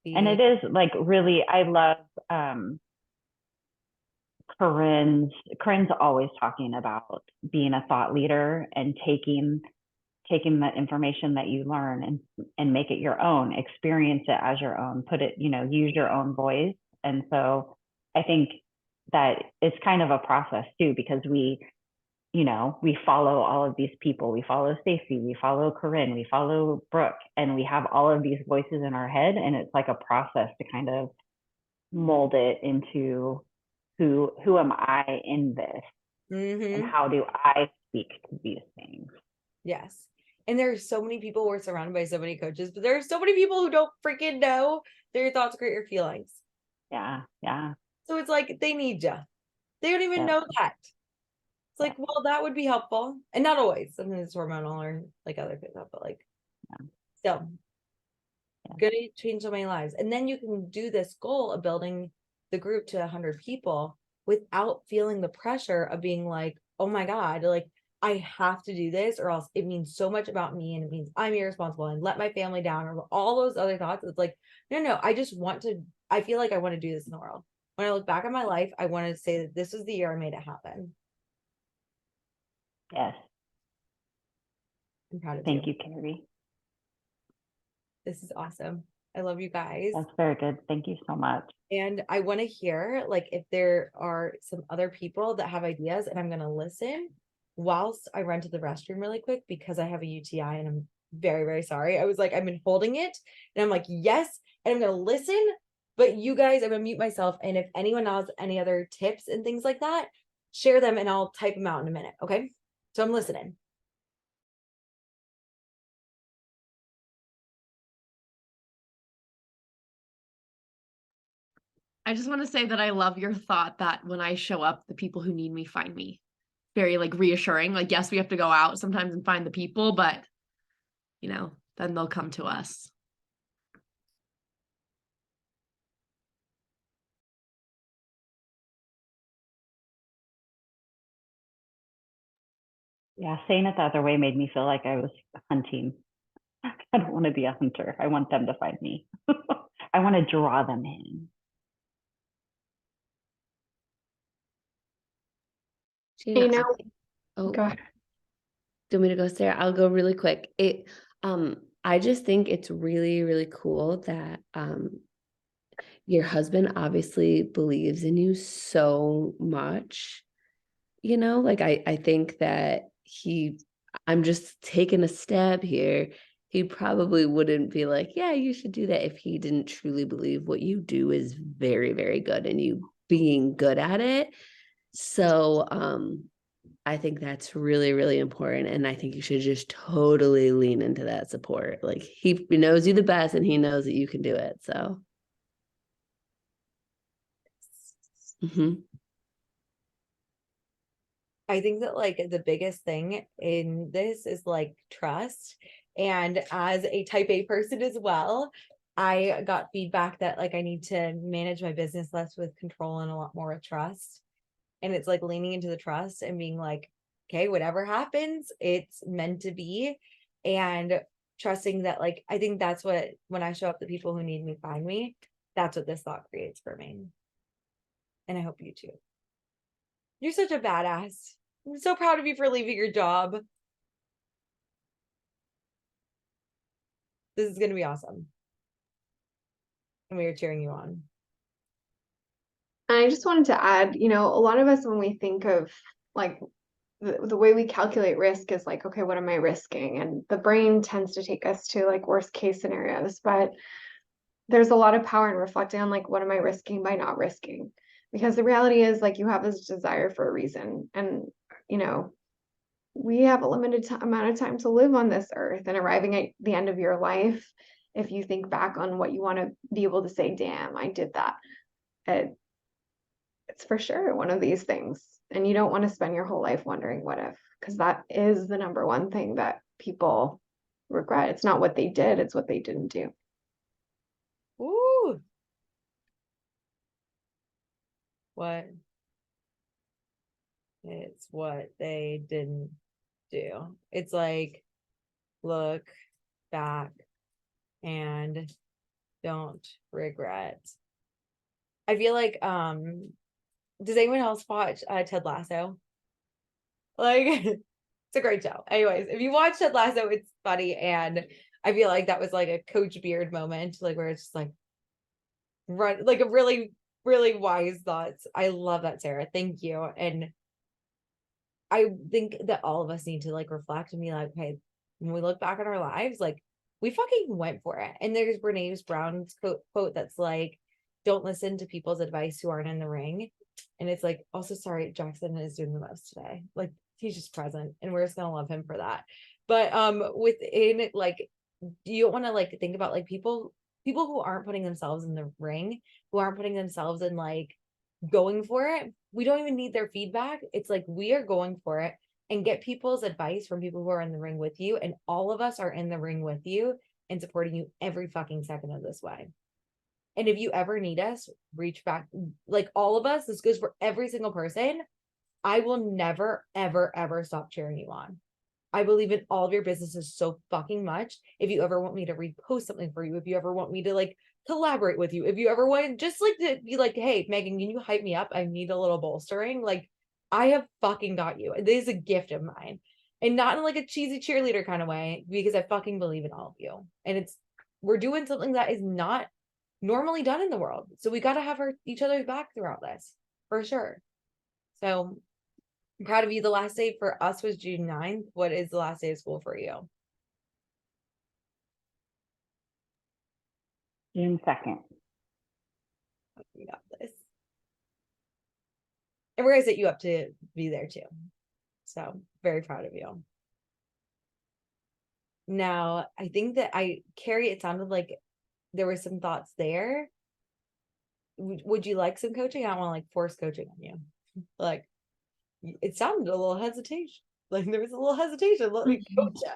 And it is like really, I love Corinne's always talking about being a thought leader and taking the information that you learn and make it your own, experience it as your own, put it, use your own voice. And so I think that it's kind of a process too, because we follow all of these people. We follow Stacy, we follow Corinne, we follow Brooke, and we have all of these voices in our head. And it's like a process to kind of mold it into who am I in this? Mm-hmm. And how do I speak to these things? Yes. And there's so many people, we're surrounded by so many coaches, but there are so many people who don't freaking know that your thoughts create your feelings. Yeah. So it's like they need you. They don't even know that. It's like, well, that would be helpful. And not always. Sometimes it's hormonal or like other things, but like still gonna change so many lives. And then you can do this goal of building the group to 100 people without feeling the pressure of being like, oh my God, like I have to do this or else it means so much about me and it means I'm irresponsible and let my family down or all those other thoughts. It's like, no, I feel like I want to do this in the world. When I look back on my life, I want to say that this was the year I made it happen. Yes. I'm proud of you. Thank you, Carrie. This is awesome. I love you guys. That's very good. Thank you so much. And I want to hear like if there are some other people that have ideas, and I'm going to listen whilst I run to the restroom really quick because I have a UTI and I'm very, very sorry. I was like, I've been holding it and I'm like, yes. And I'm going to listen, but you guys, I'm going to mute myself. And if anyone has any other tips and things like that, share them and I'll type them out in a minute. Okay. So I'm listening. I just want to say that I love your thought that when I show up, the people who need me find me. Very like reassuring. Like, yes, we have to go out sometimes and find the people, but then they'll come to us. Yeah, saying it the other way made me feel like I was hunting. I don't want to be a hunter. I want them to find me. I want to draw them in. Gina, Go ahead. do you want me to go, Sarah? I'll go really quick. I just think it's really, really cool that your husband obviously believes in you so much. Like I think that I'm just taking a stab here. He probably wouldn't be like, yeah, you should do that if he didn't truly believe what you do is very, very good and you being good at it. So I think that's really, really important. And I think you should just totally lean into that support. Like he knows you the best and he knows that you can do it. So Mm-hmm. I think that like the biggest thing in this is like trust. And as a type A person as well, I got feedback that like I need to manage my business less with control and a lot more with trust. And it's like leaning into the trust and being like, okay, whatever happens, it's meant to be. And trusting that, like, I think that's what, when I show up, the people who need me find me, that's what this thought creates for me. And I hope you too. You're such a badass. I'm so proud of you for leaving your job. This is going to be awesome. And we are cheering you on. And I just wanted to add, you know, a lot of us, when we think of like the way we calculate risk is like, okay, what am I risking? And the brain tends to take us to like worst case scenarios, but there's a lot of power in reflecting on like, what am I risking by not risking? Because the reality is like, you have this desire for a reason. And, you know, we have a limited amount of time to live on this earth, and arriving at the end of your life, if you think back on what you want to be able to say, damn, I did that. It's for sure one of these things. And you don't want to spend your whole life wondering what if, because that is the number one thing that people regret. It's not what they did, it's what they didn't do. Ooh. What? It's what they didn't do. It's like, look back and don't regret. I feel like, does anyone else watch Ted Lasso? Like, it's a great show. Anyways, if you watch Ted Lasso, it's funny. And I feel like that was like a Coach Beard moment, like where it's just like, run, like a really, really wise thoughts. I love that, Sarah. Thank you. And I think that all of us need to like reflect and be like, hey, when we look back on our lives, like we fucking went for it. And there's Brené Brown's quote that's like, don't listen to people's advice who aren't in the ring. And it's like, also, sorry, Jackson is doing the most today. Like he's just present and we're just gonna love him for that. But within like, you don't want to like think about like people who aren't putting themselves in the ring, who aren't putting themselves in like going for it. We don't even need their feedback. It's like we are going for it, and get people's advice from people who are in the ring with you. And all of us are in the ring with you and supporting you every fucking second of this way. And if you ever need us, reach back. Like all of us, this goes for every single person. I will never, ever, ever stop cheering you on. I believe in all of your businesses so fucking much. If you ever want me to repost something for you, if you ever want me to like collaborate with you, if you ever want just like to be like, hey, Megan, can you hype me up? I need a little bolstering. Like I have fucking got you. This is a gift of mine. And not in like a cheesy cheerleader kind of way, because I fucking believe in all of you. And we're doing something that is not normally done in the world. So we got to have each other's back throughout this for sure. So I'm proud of you. The last day for us was June 9th. What is the last day of school for you? June 2nd. We got this. And we're going to set you up to be there too. So very proud of you. Now, I think that Carrie, it sounded like there were some thoughts there. Would you like some coaching? I don't want to like force coaching on you. Like, it sounded a little hesitation. Like there was a little hesitation. Let me coach you.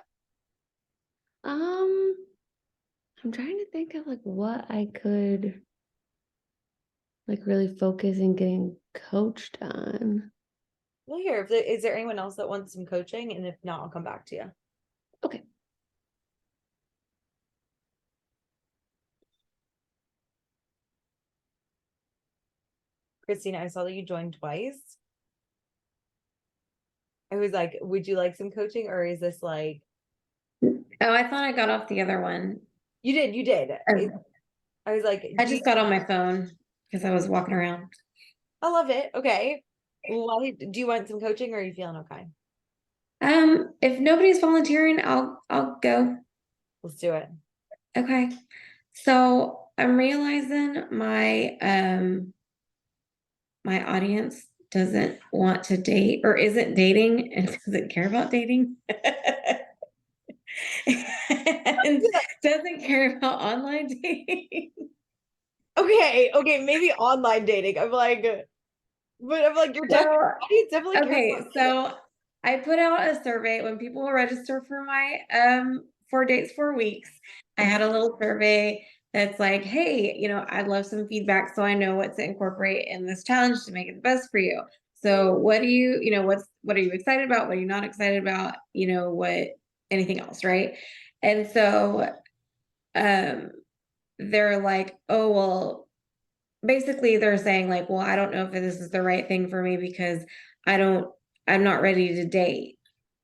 I'm trying to think of like what I could like really focus in getting coached on. Well, here, is there anyone else that wants some coaching? And if not, I'll come back to you. Okay. Christina, I saw that you joined twice. I was like, would you like some coaching, or is this like? Oh, I thought I got off the other one. You did. I was like, I just got on my phone because I was walking around. I love it. Okay. Why do you want some coaching, or are you feeling okay? If nobody's volunteering, I'll go. Let's do it. Okay. So I'm realizing my my audience doesn't want to date or isn't dating and doesn't care about dating. And doesn't care about online dating. Okay, maybe online dating. I'm like, But I'm like, you're definitely, Well, audience definitely cares okay, about so I put out a survey when people register for my 4 dates, 4 weeks. I had a little survey that's like, hey, I'd love some feedback so I know what to incorporate in this challenge to make it the best for you. So what do you, what are you excited about? What are you not excited about? What anything else, right? And so they're like, oh, well, basically they're saying like, well, I don't know if this is the right thing for me because I'm not ready to date.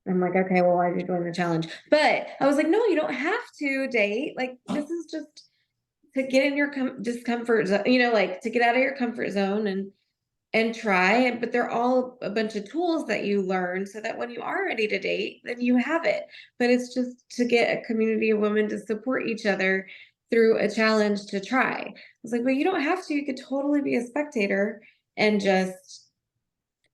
I'm like, okay, well, why did you join the challenge? But I was like, no, you don't have to date. Like, this is just to get in your discomfort zone, like to get out of your comfort zone and try. But they're all a bunch of tools that you learn so that when you are ready to date, then you have it. But it's just to get a community of women to support each other through a challenge to try. I was like, well, you don't have to. You could totally be a spectator and just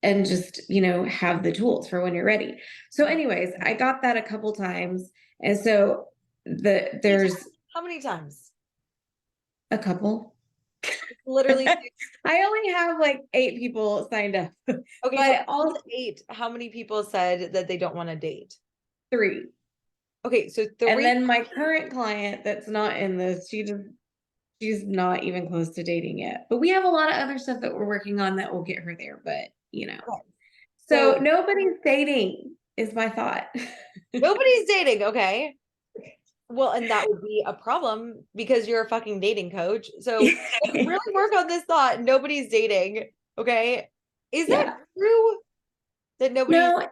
have the tools for when you're ready. So anyways, I got that a couple times. And so there's how many times? a couple. Literally. I only have like 8 people signed up. Okay, But so all 8, how many people said that they don't want to date? 3. Okay, so 3. And then my current client that's not in this, she's not even close to dating yet. But we have a lot of other stuff that we're working on that will get her there. But so nobody's dating is my thought. Nobody's dating, okay. Well, and that would be a problem because you're a fucking dating coach. So really work on this thought. Nobody's dating, okay? Is that true? That nobody? No,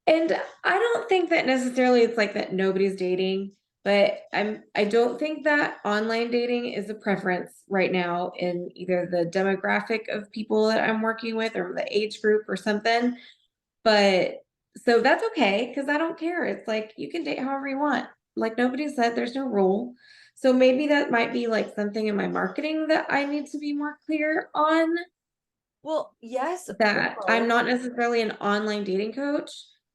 and I don't think that necessarily it's like that nobody's dating, but I don't think that online dating is a preference right now in either the demographic of people that I'm working with or the age group or something. But so that's okay because I don't care. It's like you can date however you want. Like nobody said there's no rule. So maybe that might be like something in my marketing that I need to be more clear on. Well, yes. That I'm not necessarily an online dating coach.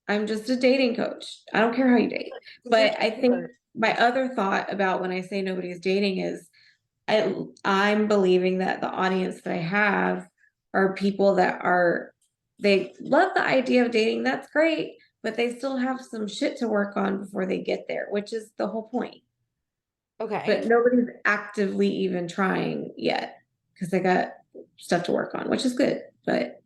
I'm just a dating coach. I don't care how you date. But I think my other thought about when I say nobody's dating is I'm believing that the audience that I have are people that they love the idea of dating. That's great, but they still have some shit to work on before they get there, which is the whole point. Okay. But nobody's actively even trying yet because they got stuff to work on, which is good. But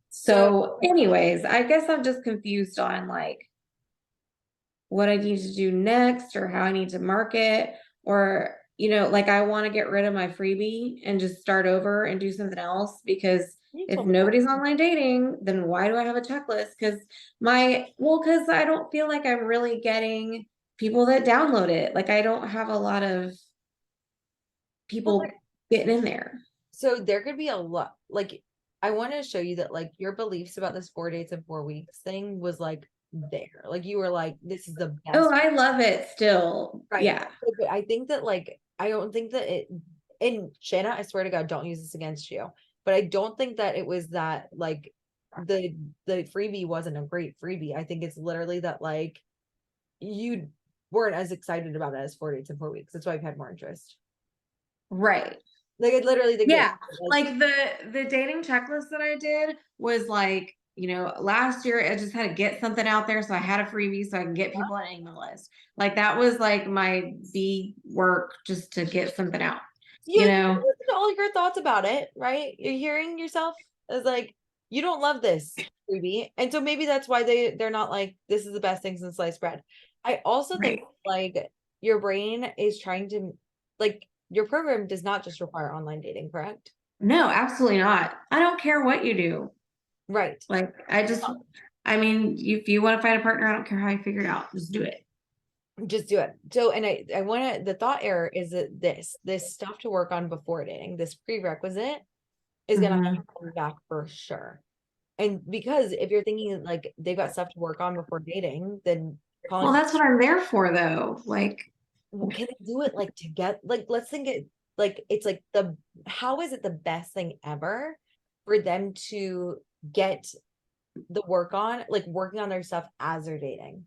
so anyways, I guess I'm just confused on like what I need to do next or how I need to market or, like I want to get rid of my freebie and just start over and do something else because if nobody's online dating, then why do I have a checklist? Because because I don't feel like I'm really getting people that download it. Like I don't have a lot of people getting in there. So there could be a lot, like, I want to show you that like your beliefs about this 4 dates and 4 weeks thing was like there. Like you were like, this is the best. Oh, I love it still. Right. Yeah. But I think that like, I don't think that and Shanna, I swear to God, don't use this against you. But I don't think that it was that like the freebie wasn't a great freebie. I think it's literally that like you weren't as excited about it as 4 dates and 4 weeks. That's why I've had more interest. Right. Like I literally think like the dating checklist that I did was like, last year I just had to get something out there. So I had a freebie so I can get people on an email list. Like that was like my big work just to get something out. Listen to all your thoughts about it, right? You're hearing yourself as like, you don't love this freebie. And so maybe that's why they're not like, this is the best thing since sliced bread. I also think like your brain is trying to like, your program does not just require online dating, correct? No, absolutely not. I don't care what you do. Right. Like if you want to find a partner, I don't care how you figure it out. Just do it. Just do it. So, and I want to, the thought error is that this stuff to work on before dating, this prerequisite is going to come back for sure. And because if you're thinking like they've got stuff to work on before dating, then well, that's what I'm there for though. Like, can they do it like to get like let's think it like it's like how is it the best thing ever for them to get the work on like working on their stuff as they're dating?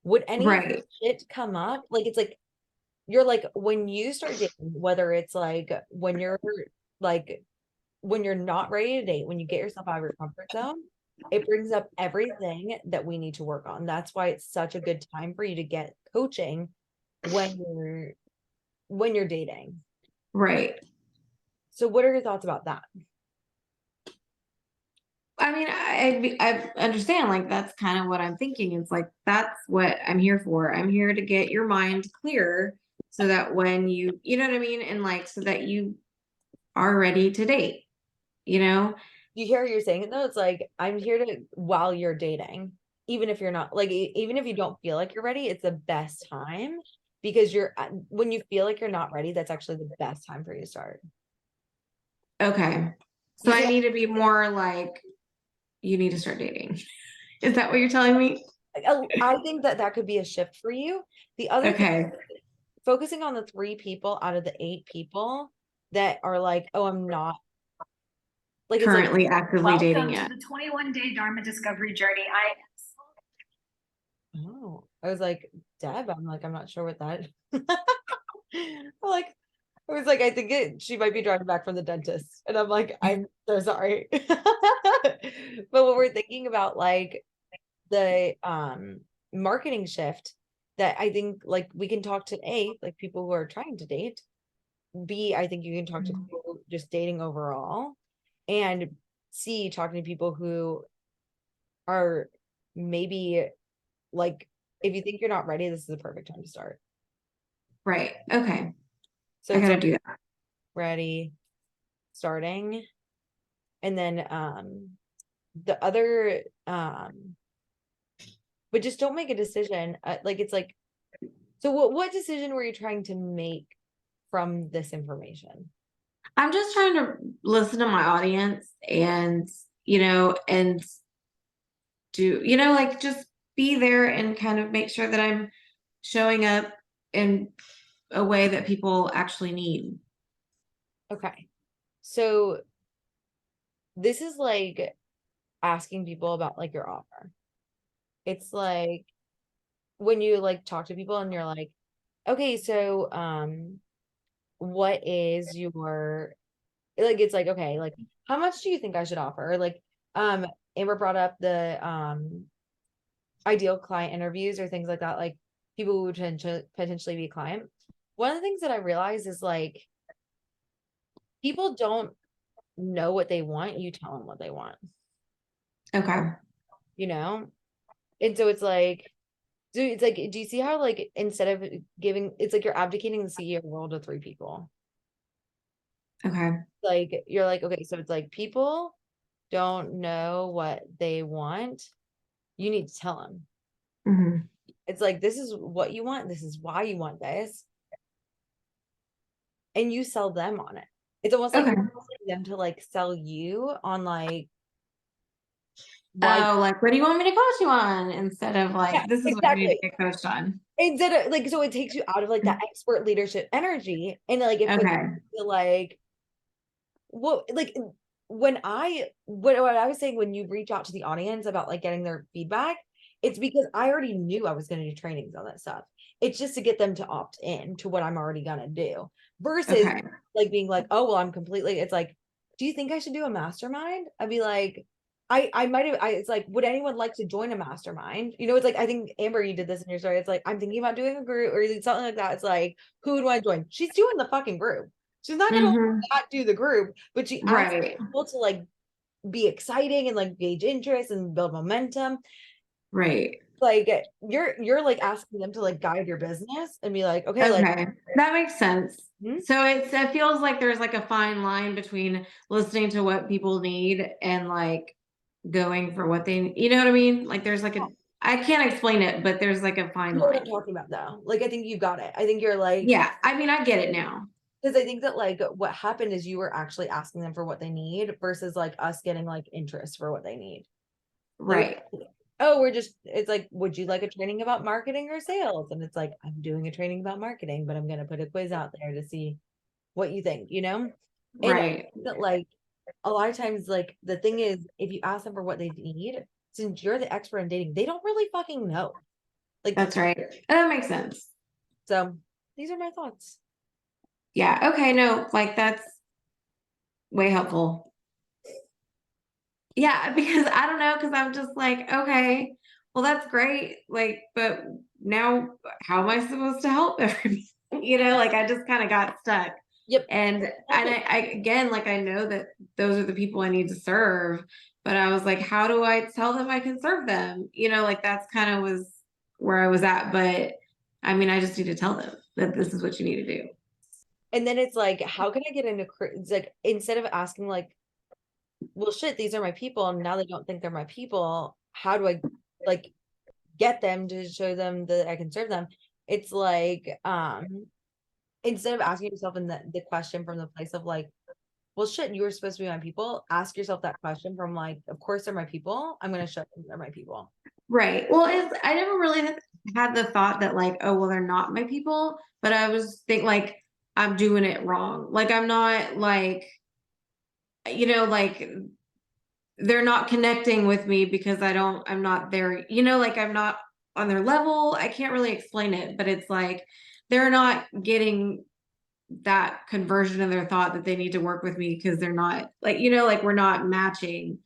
Would any shit come up? Like it's like you're like when you start dating, whether it's like when you're like when you're not ready to date, when you get yourself out of your comfort zone, it brings up everything that we need to work on. That's why it's such a good time for you to get coaching when you're dating. Right. So what are your thoughts about that? I mean, I understand, like, that's kind of what I'm thinking. It's like, that's what I'm here for. I'm here to get your mind clear so that when you know what I mean? And like, so that you are ready to date, you know? You hear you're saying it though, it's like, I'm here to, while you're dating, even if you're not like, even if you don't feel like you're ready, it's the best time, because when you feel like you're not ready, that's actually the best time for you to start. Okay. So I Yeah. need to be more like, you need to start dating. Is that what you're telling me? I think that could be a shift for you. The other thing, Okay. focusing on the 3 people out of the 8 people that are like, oh, I'm not like, it's like, Currently actively dating Welcome yet. to the 21-day Dharma discovery journey. oh, I was like, Deb, I'm like, I'm not sure what that. Like, I was like, I think she might be driving back from the dentist, and I'm like, I'm so sorry. But when we're thinking about like the marketing shift, that I think like we can talk to like people who are trying to date. B, I think you can talk to people just dating overall, and C, talking to people who are maybe like, if you think you're not ready, this is the perfect time to start. Right. Okay. So I it's gotta like do that. ready, starting, and then the other but just don't make a decision. Like, it's like, so what decision were you trying to make from this information? I'm just trying to listen to my audience and, and do, like, just be there and kind of make sure that I'm showing up in a way that people actually need. Okay. So this is like asking people about like your offer. It's like when you like talk to people and you're like, okay, so what is your, like, it's like, okay, like, how much do you think I should offer? Or like, Amber brought up the ideal client interviews or things like that, like people who would potentially be a client. One of the things that I realized is like, people don't know what they want, you tell them what they want, Okay. you know? And so it's like, do you see how like instead of giving, it's like you're abdicating the CEO role to 3 people. Okay. Like, you're like, okay, so it's like, people don't know what they want, you need to tell them. hmm It's like, this is what you want, this is why you want this, and you sell them on it. It's almost like Okay. you're asking them to like sell you on like Oh, like, what do you want me to coach you on? Instead of like, yeah, this is what you need to exactly. get coached on. Instead of like, so it takes you out of like that expert leadership energy, and like it puts Okay. you like, what, like when what I was saying, when you reach out to the audience about like getting their feedback, it's because I already knew I was going to do trainings on that stuff. It's just to get them to opt in to what I'm already going to do, versus Okay. like being like, oh, well, I'm completely, it's like, do you think I should do a mastermind? I'd be like, I might have, it's like, would anyone like to join a mastermind? You know, it's like, I think Amber, you did this in your story. It's like, I'm thinking about doing a group or something like that. It's like, who do I join? She's doing the fucking group. She's not going to hmm not do the group, but she asks Right. people to like be exciting and like gauge interest and build momentum. Right. Like, you're like asking them to like guide your business and be like, okay, like, Okay. That makes sense. Mhm. So it feels like there's like a fine line between listening to what people need and like going for what they, you know what I mean? Like there's like I can't explain it, but there's like a fine You know what I'm line. talking about though. Like, I think you got it. I think you're like, Yeah. I mean, I get it now. because I think that like what happened is you were actually asking them for what they need versus like us getting like interest for what they need. Like, Right. oh, it's like, would you like a training about marketing or sales? And it's like, I'm doing a training about marketing, but I'm going to put a quiz out there to see what you think, you know? And I Right. think that like a lot of times, like the thing is, if you ask them for what they need, since you're the expert in dating, they don't really fucking know. Like, That's right. That makes sense. so these are my thoughts. Yeah. Okay. No, like way helpful. Yeah, because I don't know, because I'm just like, okay, well, that's great. Like, but now how am I supposed to help everybody? Like I just kind of got stuck. Yep. And I again, like I know that those are the people I need to serve, but I was like, how do I tell them I can serve them? Like that's kind of was where I was at. But I mean, I just need to tell them that this is what you need to do. And then it's like, how can I get into it's like, instead of asking like, well, shit, these are my people, and now they don't think they're my people, how do I like get them to show them that I can serve them? It's like, instead of asking yourself in the question from the place of like, well, shit, you were supposed to be my people, ask yourself that question from like, of course they're my people, I'm going to show them they're my people. Right. Well, I never really had the thought that like, oh, well, they're not my people, but I was think like I'm doing it wrong. Like I'm not like, like they're not connecting with me because I'm not there, like I'm not on their level. I can't really explain it, but it's like they're not getting that conversion in their thought that they need to work with me because they're not like, like we're not matching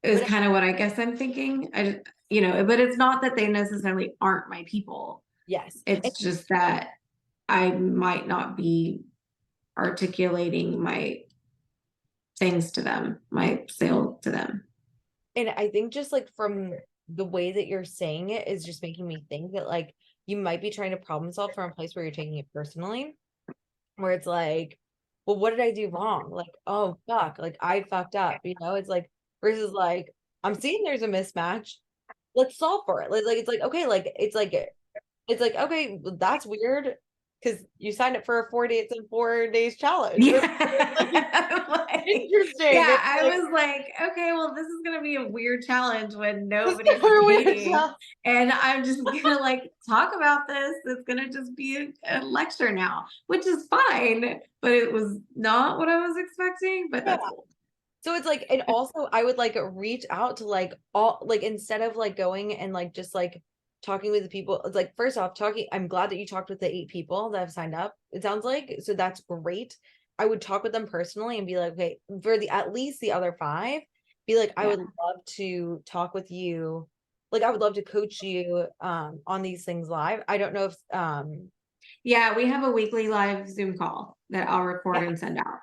is kind of what I guess I'm thinking. But it's not that they necessarily aren't my people. Yes. It's just that I might not be articulating my things to them, my sale to them. And I think just like from the way that you're saying it is just making me think that like you might be trying to problem solve from a place where you're taking it personally, where it's like, well, what did I do wrong? Like, oh fuck, like I fucked up, it's like versus like I'm seeing there's a mismatch. Let's solve for it. Like it's like okay, like it's like okay, well, that's weird because you signed up for a 4 days challenge. Yeah. Interesting. Yeah, I was like, okay, well, this is gonna be a weird challenge when nobody's dating, and I'm just gonna like talk about this. It's gonna just be a lecture now, which is fine, but it was not what I was expecting. But that's cool. So it's like, and also I would like reach out to like all like instead of like going and like just like talking with the people, it's like first off I'm glad that you talked with the 8 people that have signed up, it sounds like, so that's great. I would talk with them personally and be like, okay, for at least the other 5, be like, I would love to talk with you, like I would love to coach you on these things live. I don't know if yeah, we have a weekly live Zoom call that I'll record and send out.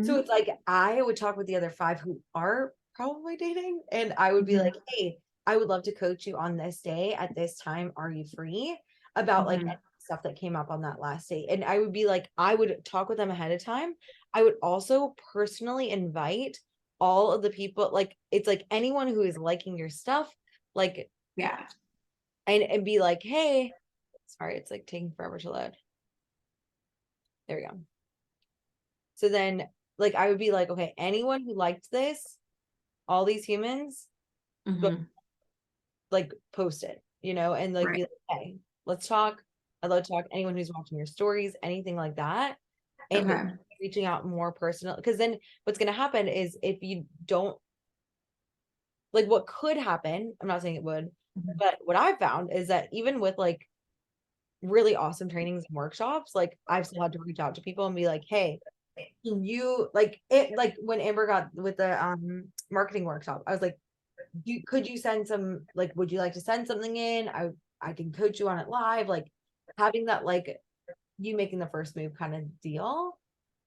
So it's like I would talk with the other 5 who are probably dating, and I would be like, hey, I would love to coach you on this day at this time. Are you free? About like stuff that came up on that last date. And I would be like, I would talk with them ahead of time. I would also personally invite all of the people, like it's like anyone who is liking your stuff, like and be like, hey, sorry, it's like taking forever to load. There we go. So then like I would be like, okay, anyone who liked this, all these humans, go, like post it, and like be like, hey, let's talk. I'd love to talk. Anyone who's watching your stories, anything like that. And reaching out more personal, because then what's gonna happen is if you don't like what could happen, I'm not saying it would, but what I've found is that even with like really awesome trainings and workshops, like I've still had to reach out to people and be like, hey, you like it, like when Amber got with the marketing workshop, I was like, could you send some, like would you like to send something in? I can coach you on it live, like having that like you making the first move kind of deal,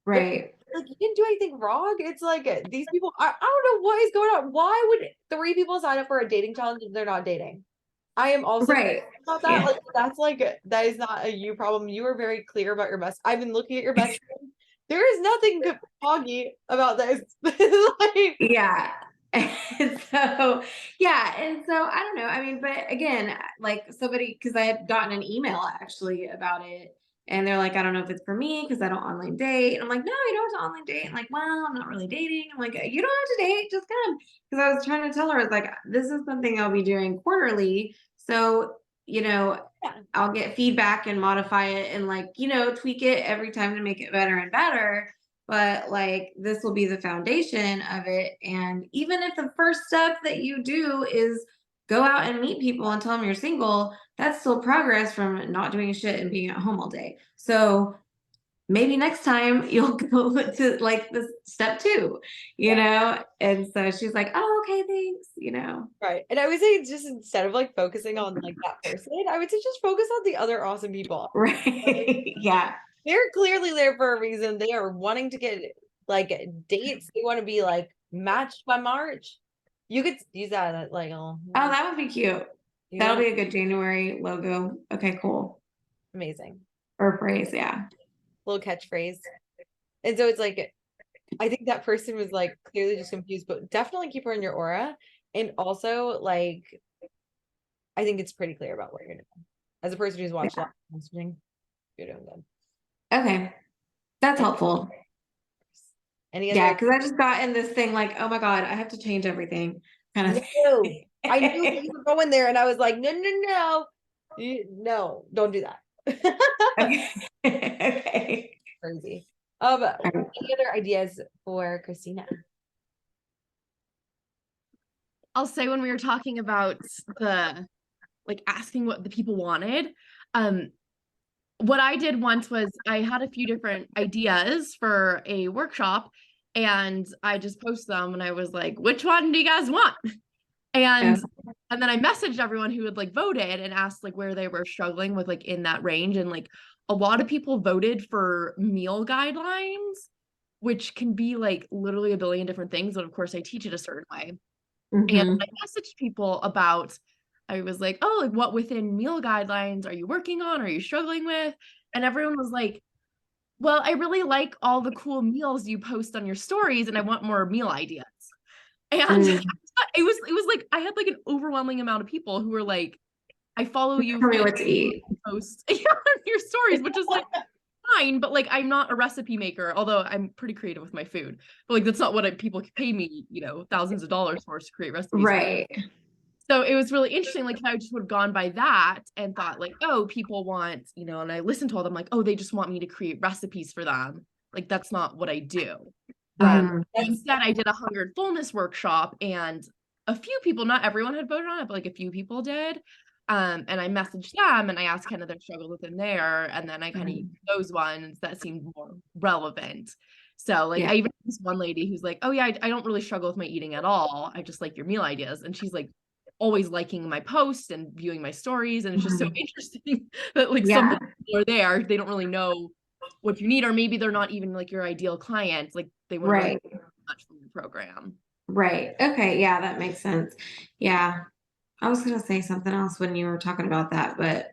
right? But, like you didn't do anything wrong. It's like these people, I don't know what is going on. Why would 3 people sign up for a dating challenge if they're not dating? I am also about that. Like that's like that is not a you problem. You are very clear about your best. I've been looking at your best. There is nothing foggy about this. Like, and so I don't know. I mean, but again, like somebody, because I had gotten an email actually about it, and they're like, I don't know if it's for me because I don't online date. And I'm like, no, you don't have to online date. I'm like, well, I'm not really dating. I'm like, you don't have to date, just come. Because I was trying to tell her, it's like, this is something I'll be doing quarterly. So, I'll get feedback and modify it and like, tweak it every time to make it better and better. But like, this will be the foundation of it. And even if the first step that you do is go out and meet people and tell them you're single, that's still progress from not doing shit and being at home all day. So maybe next time you'll go to like this step 2, you know? And so she's like, oh, okay, thanks, you know? Right. And I would say just instead of like focusing on like that person, I would say just focus on the other awesome people. Right. Yeah. They're clearly there for a reason. They are wanting to get like dates. They want to be like matched by March. You could use that at, like, Oh, that would be cute. That'll be a good January logo. Okay, cool. amazing. Or phrase, yeah. Little catchphrase. And so it's like, I think that person was like clearly just confused, but definitely keep her in your aura. And also, like, I think it's pretty clear about what you're doing. As a person who's watched a lot of messaging, you're doing good. Okay. That's helpful. Any Yeah, other? because I just got in this thing like, oh my God, I have to change everything. Kind of. No, I knew that you were going there, and I was like, no, no, don't do that. Okay. Okay. Crazy. Any other ideas for Christina? I'll say when we were talking about the like asking what the people wanted, what I did once was I had a few different ideas for a workshop and I just posted them and I was like, which one do you guys want? And then I messaged everyone who had like voted and asked like where they were struggling with like in that range. And like a lot of people voted for meal guidelines, which can be like literally a billion different things. And of course I teach it a certain way. Mhm. And I messaged people about, I was like, oh, like what within meal guidelines are you working on? Are you struggling with? And everyone was like, well, I really like all the cool meals you post on your stories and I want more meal ideas. And it was like, I had like an overwhelming amount of people who were like, I follow you. Tell me what to eat. Post on your stories, which is like fine, but like I'm not a recipe maker, although I'm pretty creative with my food. But like that's not what people pay me, you know, thousands of dollars for to create recipes. Right. So it was really interesting. Like I just would have gone by that and thought like, oh, people want, you know, and I listened to all them like, oh, they just want me to create recipes for them. Like that's not what I do. Instead, I did a hunger and fullness workshop, and a few people, not everyone had voted on it, but like a few people did. And I messaged them and I asked kind of their struggle within there, and then I kind of used those ones that seemed more relevant. So like I even had this one lady who's like, oh yeah, I don't really struggle with my eating at all. I just like your meal ideas. And she's like always liking my posts and viewing my stories. And it's just so interesting that like some people are there, they don't really know what you need, or maybe they're not even like your ideal client. Like they want really much from your program. Right. Okay. Yeah, that makes sense. Yeah. I was gonna say something else when you were talking about that, but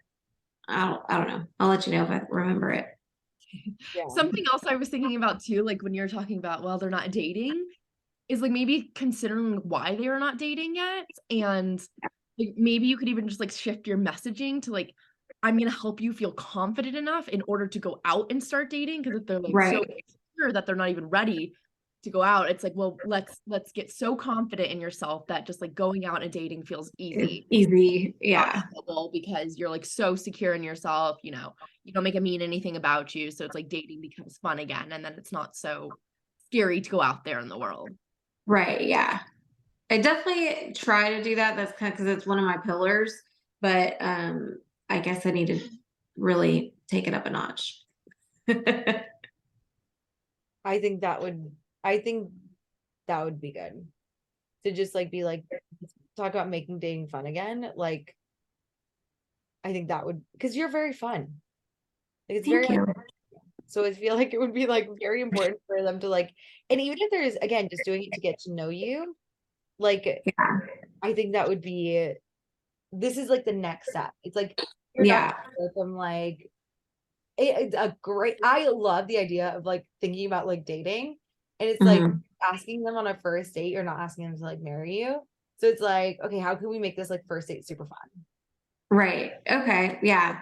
I don't know. I'll let you know if I remember it. Something else I was thinking about too, like when you're talking about, well, they're not dating, is like maybe considering why they are not dating yet. And like maybe you could even just like shift your messaging to like, I'm gonna help you feel confident enough in order to go out and start dating. Because if they're like so insecure that they're not even ready to go out, it's like, well, let's get so confident in yourself that just like going out and dating feels easy. Yeah. Because you're like so secure in yourself, you know, you don't make it mean anything about you. So it's like dating becomes fun again. And then it's not so scary to go out there in the world. Right. Yeah. I definitely try to do that. That's kind of because it's one of my pillars, but I guess I need to really take it up a notch. I think that would be good to just like be like talk about making dating fun again. Like I think that would, because you're very fun. Like, it's Thank very you. so I feel like it would be like very important for them to like, and even if there's again just doing it to get to know you, like I think that would be, this is like the next step. It's like I'm like it's a great, I love the idea of like thinking about like dating, and it's like asking them on a first date, you're not asking them to like marry you. So it's like, okay, how can we make this like first date super fun? Right. Okay. Yeah.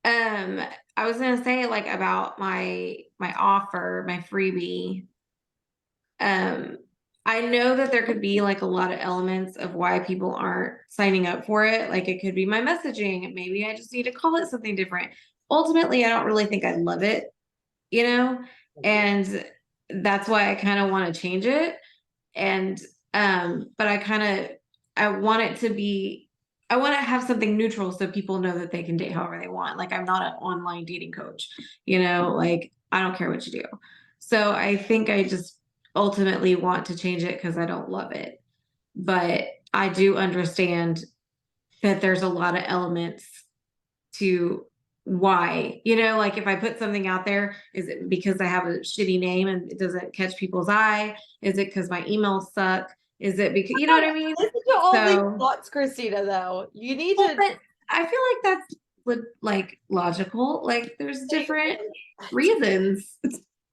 I was gonna say like about my offer, my freebie. I know that there could be like a lot of elements of why people aren't signing up for it. Like it could be my messaging. Maybe I just need to call it something different. Ultimately, I don't really think I love it, you know, and that's why I kind of want to change it. And but I want it to be I want to have something neutral so people know that they can date however they want. Like I'm not an online dating coach, like I don't care what you do. So I think I just ultimately want to change it because I don't love it. But I do understand that there's a lot of elements to why, like if I put something out there, is it because I have a shitty name and it doesn't catch people's eye? Is it because my emails suck? Is it because, you know what I mean? Listen to all these So, thoughts, Christina, though. You need well, to. but I feel like that's like logical. Like there's different reasons.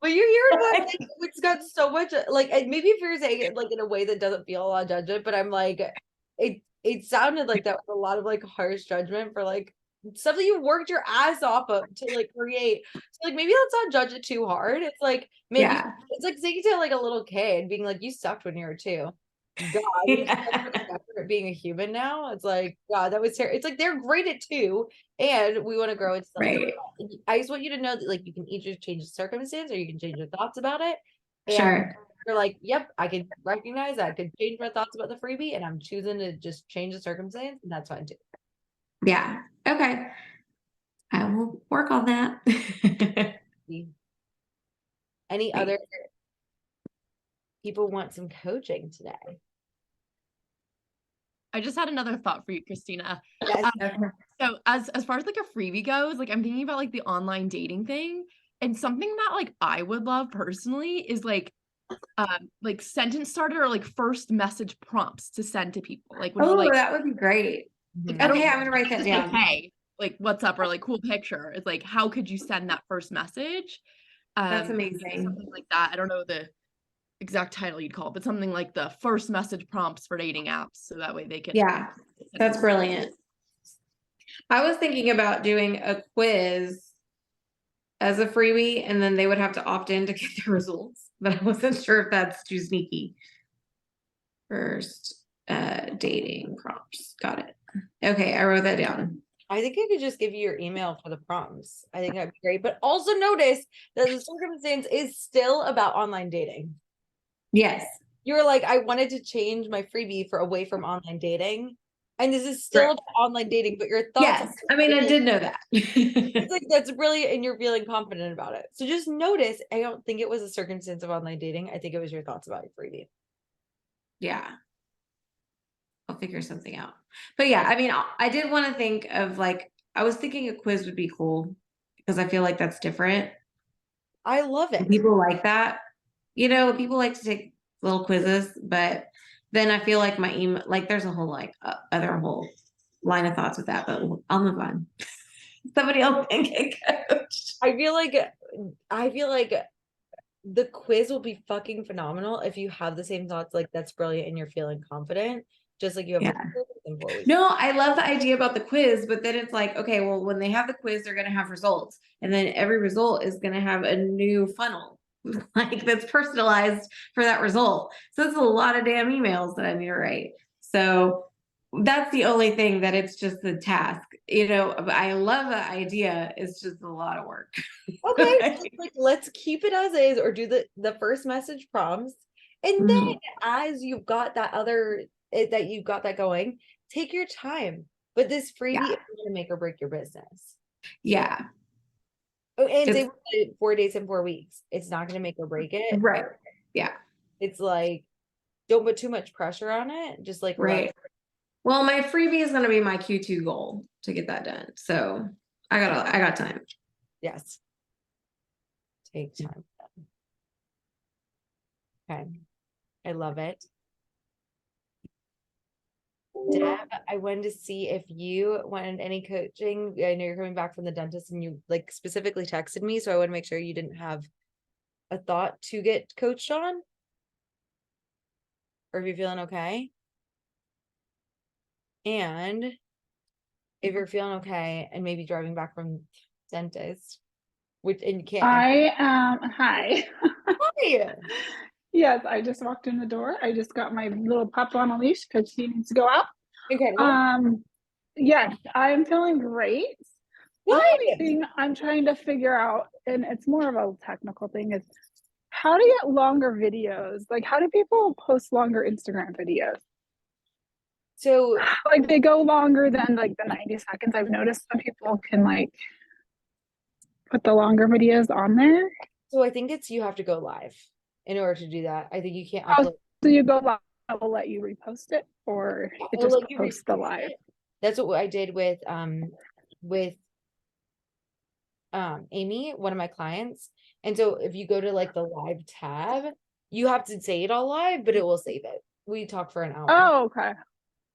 But you're hearing what it's got so much like, and maybe if you're saying it like in a way that doesn't feel a lot of judgment, but I'm like, it sounded like that was a lot of like harsh judgment for like stuff that you worked your ass off of to like create. So like maybe let's not judge it too hard. It's like, man, Yeah. it's like saying to like a little kid being like, you sucked when you were 2. God, you're so much better at being a human now. It's like, God, that was terrible. It's like they're great at 2, and we want to grow into something. Right. I just want you to know that like you can either change the circumstance or you can change your thoughts about it. And Sure. you're like, yep, I can recognize that. I could change my thoughts about the freebie, and I'm choosing to just change the circumstance, and that's fine too. Yeah. Okay. I will work on that. Any other people want some coaching today? I just had another thought for you, Christina. Yes. So as far as like a freebie goes, like I'm thinking about like the online dating thing, and something that like I would love personally is like sentence starter or like first message prompts to send to people. Like when we're like, that would be great. Mhm. Okay, I'm gonna write that just down. like, hey, like what's up, or like cool picture. It's like, how could you send that first message? That's amazing. Something like that. I don't know the exact title you'd call it, but something like the first message prompts for dating apps, so that way they can. Yeah, that's brilliant. I was thinking about doing a quiz as a freebie, and then they would have to opt in to get the results, but I wasn't sure if that's too sneaky. First dating prompts. Got it. Okay, I wrote that down. I think I could just give you your email for the prompts. I think that'd be great. But also notice that the circumstance is still about online dating. Yes. You were like, I wanted to change my freebie for away from online dating. And this is still Correct. about online dating, but your thoughts. Yes. I mean, I did know that. It's like that's brilliant, and you're feeling confident about it. So just notice, I don't think it was a circumstance of online dating. I think it was your thoughts about your freebie. Yeah. I'll figure something out. But yeah, I mean, I did want to think of like, I was thinking a quiz would be cool because I feel like that's different. I love it. People like that. People like to take little quizzes, but then I feel like my email, like there's a whole like other whole line of thoughts with that, but I'll move on. Somebody else can get coached. I feel like the quiz will be fucking phenomenal if you have the same thoughts, like that's brilliant and you're feeling confident, just like you have. Yeah. No, I love the idea about the quiz, but then it's like, okay, well, when they have the quiz, they're going to have results, and then every result is going to have a new funnel, like that's personalized for that result. So it's a lot of damn emails that I need to write. So that's the only thing that it's just the task, but I love the idea. It's just a lot of work. Okay, so like let's keep it as is, or do the first message prompts, and then as you've got that going, take your time. But this freebie is going to make or break your business. Yeah. Oh, and they 4 days and 4 weeks. It's not going to make or break it. Right. Yeah. It's like, don't put too much pressure on it. Just like, right. Well, my freebie is going to be my Q2 goal to get that done. So I got time. Yes. Take time. Okay. I love it. Deb, I wanted to see if you wanted any coaching. I know you're coming back from the dentist and you like specifically texted me, so I want to make sure you didn't have a thought to get coached on. Or if you're feeling okay. And if you're feeling okay and maybe driving back from dentist, and you can't. I am, hi. Hi. Yes, I just walked in the door. I just got my little pup on a leash because he needs to go out. Incredible. Yes, I'm feeling great. The only thing I'm trying to figure out, and it's more of a technical thing, is how to get longer videos. Like, how do people post longer Instagram videos? So Like they go longer than like the 90 seconds. I've noticed some people can like put the longer videos on there. I think it's you have to go live in order to do that. I think you can't Oh, upload. so you go live, it will let you repost it, or it It'll just let you posts the repost live. it. That's what I did with Amy, one of my clients. And so if you go to like the live tab, you have to say it all live, but it will save it. We talk for an hour. Oh, okay.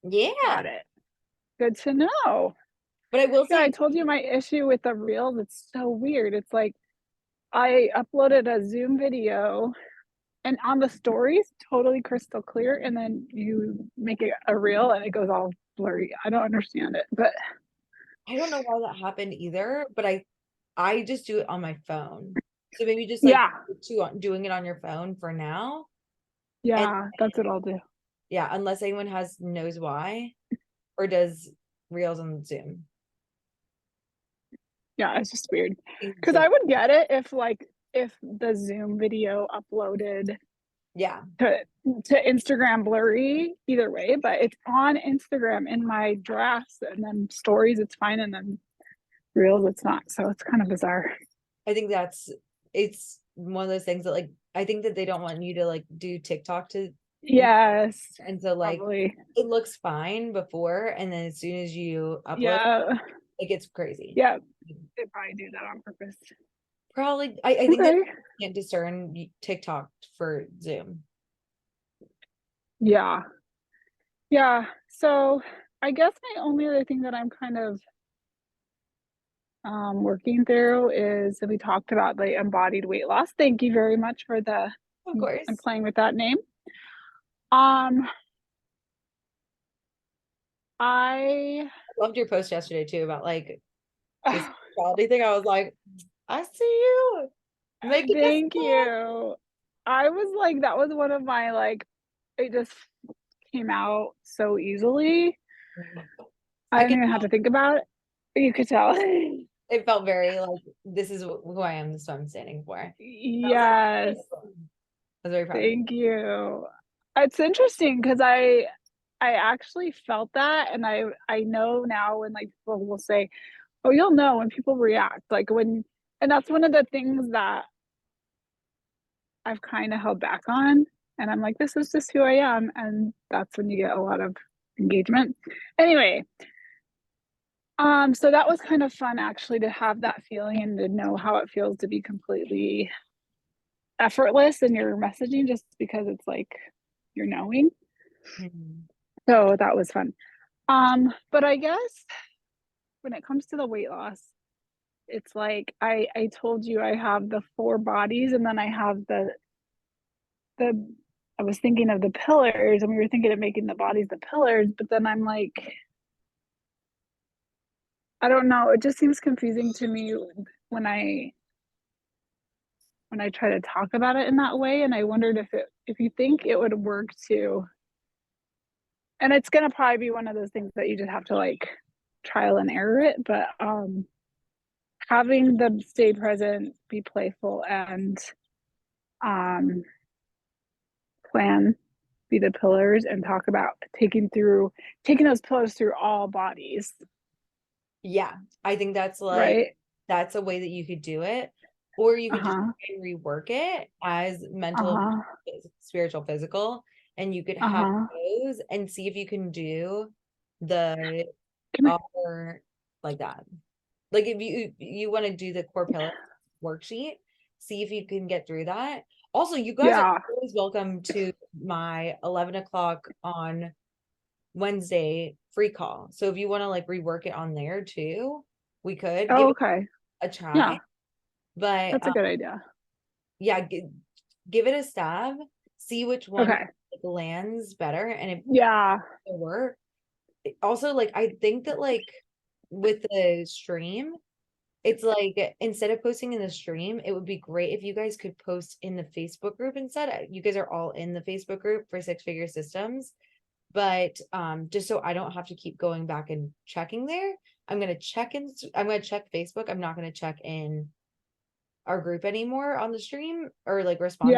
Yeah. Got it. Good to know. But I will Yeah, say I told you my issue with the reels. It's so weird. It's like I uploaded a Zoom video and on the stories, totally crystal clear. And then you make it a reel and it goes all blurry. I don't understand it, but I don't know why that happened either, but I just do it on my phone. So maybe just like yeah, doing it on your phone for now. yeah, that's what I'll do. Yeah, unless anyone knows why or does reels on Zoom. Yeah, it's just weird. Because I would get it if the Zoom video uploaded Yeah. to Instagram blurry either way, but it's on Instagram in my drafts and then stories it's fine and then reels it's not. So it's kind of bizarre. I think it's one of those things that like I think that they don't want you to like do TikTok to Yes. and so like Probably. it looks fine before and then as soon as you upload Yeah. it gets crazy. Yeah. They probably do that on purpose. Probably I think Okay. that you can't discern TikTok for Zoom. Yeah. Yeah. So I guess my only other thing that I'm kind of working through is we talked about the embodied weight loss. Thank you very much for Of course. I'm playing with that name. I loved your post yesterday too about like this quality thing. I was like, I see you. Thank you. I was like, that was one of my like, it just came out so easily. I didn't even have to think about it. You could tell. It felt very like this is who I am. This is what I'm standing for. Yes. I was very proud. Thank you. It's interesting because I actually felt that, and I know now when like people will say, "Oh, you'll know when people react." Like when, and that's one of the things that I've kind of held back on, and I'm like, this is just who I am, and that's when you get a lot of engagement. Anyway, so that was kind of fun actually to have that feeling and to know how it feels to be completely effortless in your messaging, just because it's like you're knowing. So that was fun. But I guess when it comes to the weight loss, it's like I told you I have the 4 bodies and then I have the I was thinking of the pillars and we were thinking of making the bodies the pillars, but then I'm like, I don't know, it just seems confusing to me when I try to talk about it in that way, and I wondered if you think it would work too. And it's gonna probably be one of those things that you just have to like trial and error it, but having them stay present, be playful, and plan be the pillars, and talk about taking those pillars through all bodies. Yeah, I think that's like right. That's a way that you could do it, or you could just rework it as mental, spiritual, physical, and you could have those and see if you can do the other like that. Like if you want to do the core pillar worksheet, see if you can get through that. Also, you guys are always welcome to my 11 o'clock on Wednesday free call. So if you want to like rework it on there too, we could give it a try. Yeah. But that's a good idea. Yeah, give it a stab, see which one lands better, and if it work. Also, like I think that like with the stream, it's like instead of posting in the stream, it would be great if you guys could post in the Facebook group instead. You guys are all in the Facebook group for Six Figure Systems. But just so I don't have to keep going back and checking there, I'm gonna check Facebook. I'm not gonna check in our group anymore on the stream or like respond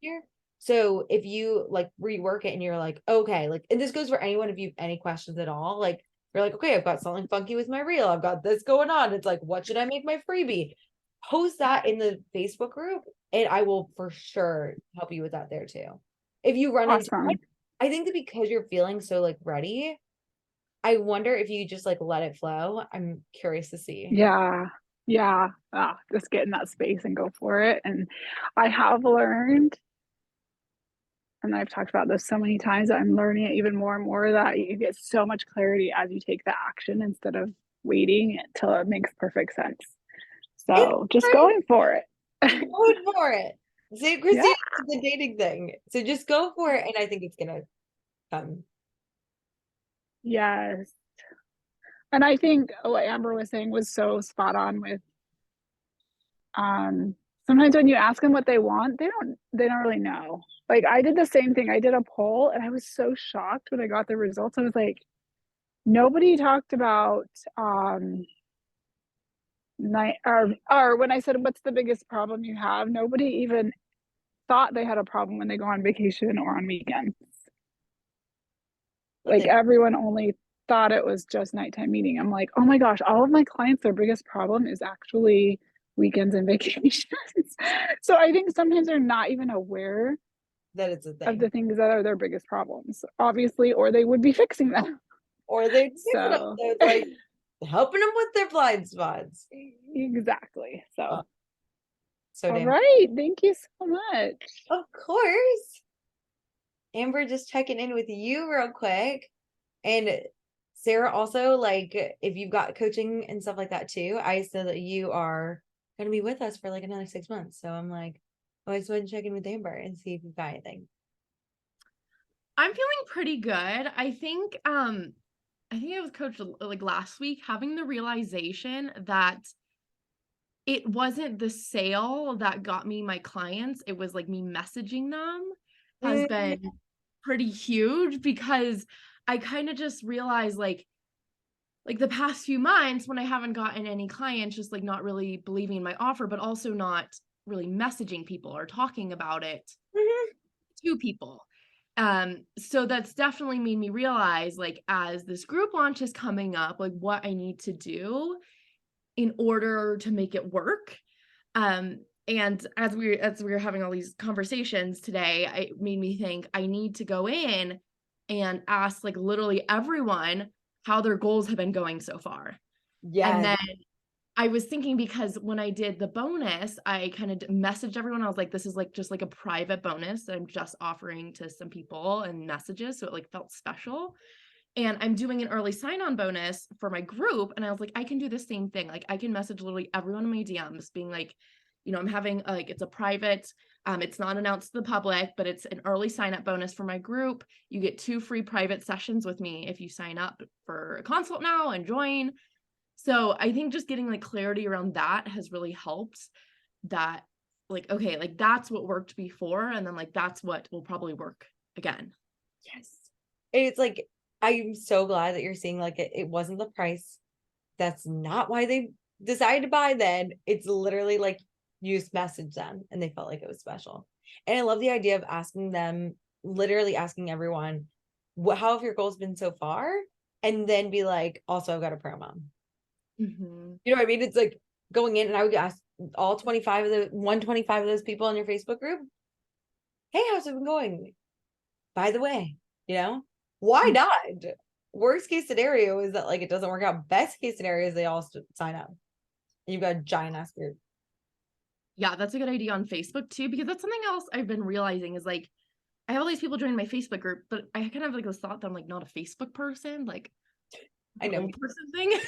here. So if you like rework it and you're like, okay, like, and this goes for anyone, if you have any questions at all, like you're like, okay, I've got something funky with my reel. I've got this going on. It's like, what should I make my freebie? Post that in the Facebook group and I will for sure help you with that there too. If you run into, Awesome. I think that because you're feeling so like ready, I wonder if you just like let it flow. I'm curious to see. Yeah. Yeah. Just get in that space and go for it. And I have learned, and I've talked about this so many times, that I'm learning it even more and more, that you get so much clarity as you take the action instead of waiting until it makes perfect sense. So just going for it. Going for it. See, Christine, Yeah. it's the dating thing. So just go for it. And I think it's gonna come. Yes. And I think what Amber was saying was so spot on with sometimes when you ask them what they want, they don't really know. Like I did the same thing. I did a poll and I was so shocked when I got the results. I was like, nobody talked about or when I said what's the biggest problem you have, nobody even thought they had a problem when they go on vacation or on weekends. Like everyone only thought it was just nighttime meeting. I'm like, oh my gosh, all of my clients, their biggest problem is actually weekends and vacations. So I think sometimes they're not even aware that it's a thing of the things that are their biggest problems, obviously, or they would be fixing them. Or they'd so it's like helping them with their blind spots. Exactly. So all right, thank you so much. Of course. Amber, just checking in with you real quick. And Sarah, also, like, if you've got coaching and stuff like that too, I know that you are going to be with us for like another 6 months. So I'm like, I just want to check in with Amber and see if you've got anything. I'm feeling pretty good. I think I was coached like last week, having the realization that it wasn't the sale that got me my clients. It was like me messaging them has been pretty huge, because I kind of just realized like the past few months when I haven't gotten any clients, just like not really believing in my offer, but also not really messaging people or talking about it to people. So that's definitely made me realize, like, as this group launch is coming up, like what I need to do in order to make it work. And as we were having all these conversations today, it made me think I need to go in and ask like literally everyone how their goals have been going so far. Yeah. And then I was thinking, because when I did the bonus, I kind of messaged everyone. I was like, this is like just like a private bonus that I'm just offering to some people and messages. So it like felt special. And I'm doing an early sign-on bonus for my group. And I was like, I can do the same thing. Like I can message literally everyone in my DMs being like, you know, I'm having like, it's a private, it's not announced to the public, but it's an early sign-up bonus for my group. You get 2 free private sessions with me if you sign up for a consult now and join. So I think just getting like clarity around that has really helped, that like, okay, like that's what worked before. And then like, that's what will probably work again. Yes. It's like, I'm so glad that you're seeing like it wasn't the price. That's not why they decided to buy then. It's literally like you just messaged them and they felt like it was special. And I love the idea of asking them, literally asking everyone, how have your goals been so far? And then be like, also I've got a promo. You know what I mean? It's like going in, and I would ask all 125 of those people in your Facebook group, hey, how's it been going? By the way, you know, why not? Worst case scenario is that like it doesn't work out. Best case scenario is they all sign up and you've got a giant ass group. Yeah, that's a good idea on Facebook too, because that's something else I've been realizing is like, I have all these people joining my Facebook group, but I kind of have like this thought that I'm like not a Facebook person, like I know person thing.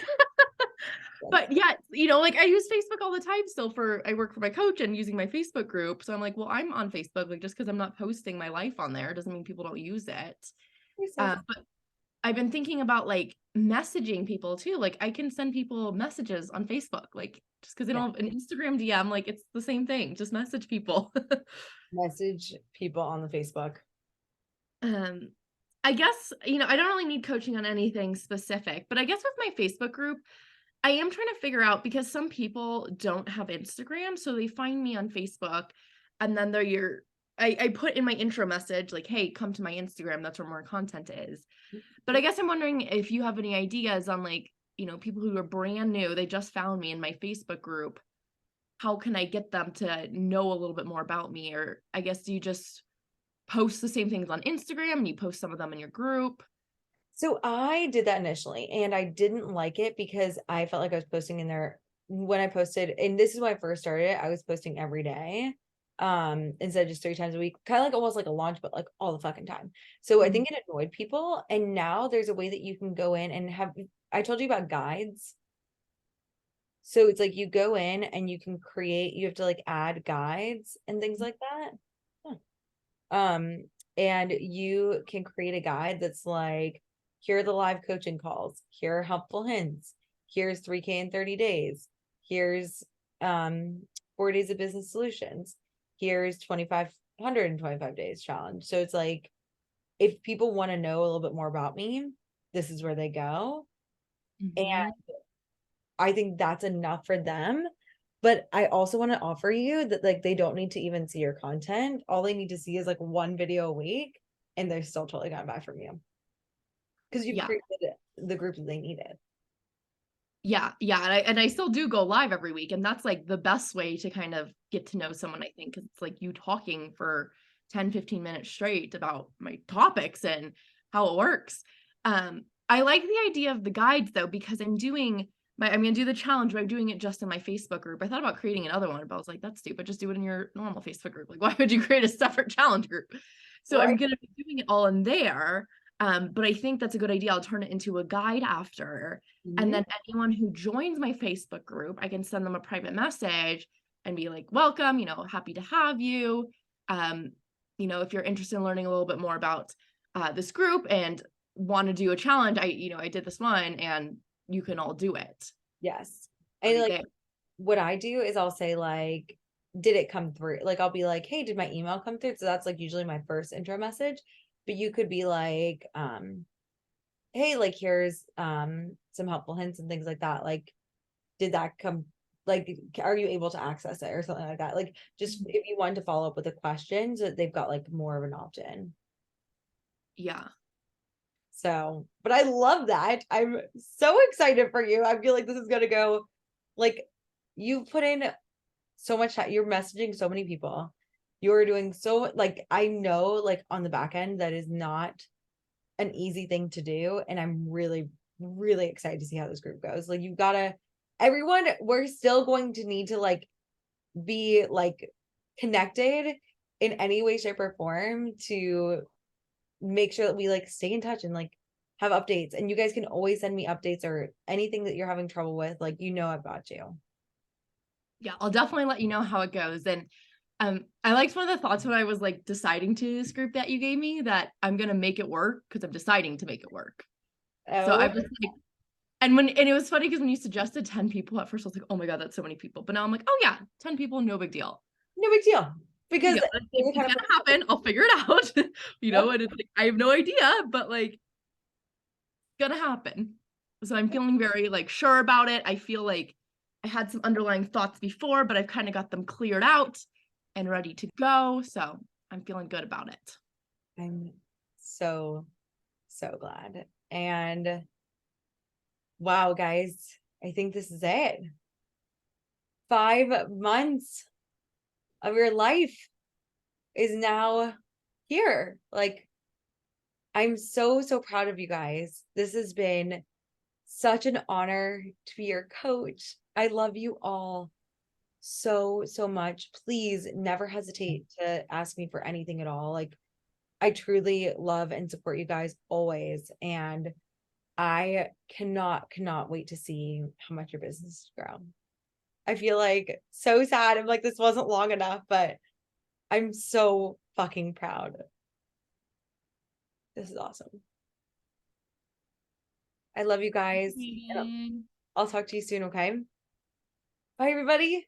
But yeah, you know, like I use Facebook all the time still I work for my coach and using my Facebook group. So I'm like, well, I'm on Facebook, like just because I'm not posting my life on there doesn't mean people don't use it. But I've been thinking about like messaging people too. Like I can send people messages on Facebook, like just because they don't have an Instagram DM, like it's the same thing. Just message people. Message people on the Facebook. I guess, you know, I don't really need coaching on anything specific, but I guess with my Facebook group, I am trying to figure out, because some people don't have Instagram, so they find me on Facebook and then I put in my intro message, like, hey, come to my Instagram. That's where more content is. But I guess I'm wondering if you have any ideas on like, people who are brand new, they just found me in my Facebook group. How can I get them to know a little bit more about me? Or I guess, do you just post the same things on Instagram and you post some of them in your group? So I did that initially and I didn't like it because I felt like I was posting in there when I posted, and this is when I first started, I was posting every day. Instead of just 3 times a week, kind of like almost like a launch, but like all the fucking time. So I think it annoyed people. And now there's a way that you can go in and have, I told you about guides. So it's like you go in and you can create, you have to like add guides and things like that. And you can create a guide that's like, here are the live coaching calls, here are helpful hints, here's 3K in 30 days, here's 4 days of business solutions, here's 2,525 days challenge. So it's like, if people want to know a little bit more about me, this is where they go. And I think that's enough for them. But I also want to offer you that like they don't need to even see your content. All they need to see is like 1 video a week and they're still totally gonna buy from you. Because you've created the group that they needed. Yeah. And I still do go live every week. And that's like the best way to kind of get to know someone, I think, because it's like you talking for 10-15 minutes straight about my topics and how it works. I like the idea of the guides though, because I'm going to do the challenge, but I'm doing it just in my Facebook group. I thought about creating another one, but I was like, that's stupid. Just do it in your normal Facebook group. Like, why would you create a separate challenge group? So I'm going to be doing it all in there. But I think that's a good idea. I'll turn it into a guide after. And then anyone who joins my Facebook group, I can send them a private message and be like, welcome, happy to have you. If you're interested in learning a little bit more about this group and want to do a challenge, I did this one and you can all do it. Yes. And like what I do is I'll say like, did it come through? Like I'll be like, hey, did my email come through? So that's like usually my first intro message. But you could be like, hey, like here's some helpful hints and things like that. Like, did that come, like, are you able to access it or something like that? Like, just if you want to follow up with a question so that they've got like more of an opt-in. Yeah. So, but I love that. I'm so excited for you. I feel like this is gonna go, like, you put in so much time, you're messaging so many people. You're doing so, like, I know, like, on the back end, that is not an easy thing to do. And I'm really, really excited to see how this group goes. Like, you've got to, everyone, we're still going to need to, like, be, like, connected in any way, shape, or form to make sure that we, like, stay in touch and, like, have updates. And you guys can always send me updates or anything that you're having trouble with. Like, I've got you. Yeah, I'll definitely let you know how it goes. And I liked one of the thoughts when I was like deciding to do this group that you gave me, that I'm gonna make it work because I'm deciding to make it work. So I was like, and it was funny because when you suggested 10 people at first, I was like, oh my God, that's so many people. But now I'm like, oh yeah, 10 people, no big deal. No big deal. Because it's gonna happen. I'll figure it out. And it's like, I have no idea, but like, it's gonna happen. So I'm feeling very like sure about it. I feel like I had some underlying thoughts before, but I've kind of got them cleared out and ready to go. So I'm feeling good about it. I'm so glad. And wow, guys, I think this is it. 5 months of your life is now here. Like, I'm so proud of you guys. This has been such an honor to be your coach. I love you all so much. Please never hesitate to ask me for anything at all. Like, I truly love and support you guys always. And I cannot wait to see how much your business grow. I feel like so sad. I'm like, this wasn't long enough, but I'm so fucking proud. This is awesome. I love you guys. I'll talk to you soon, okay? Bye, everybody.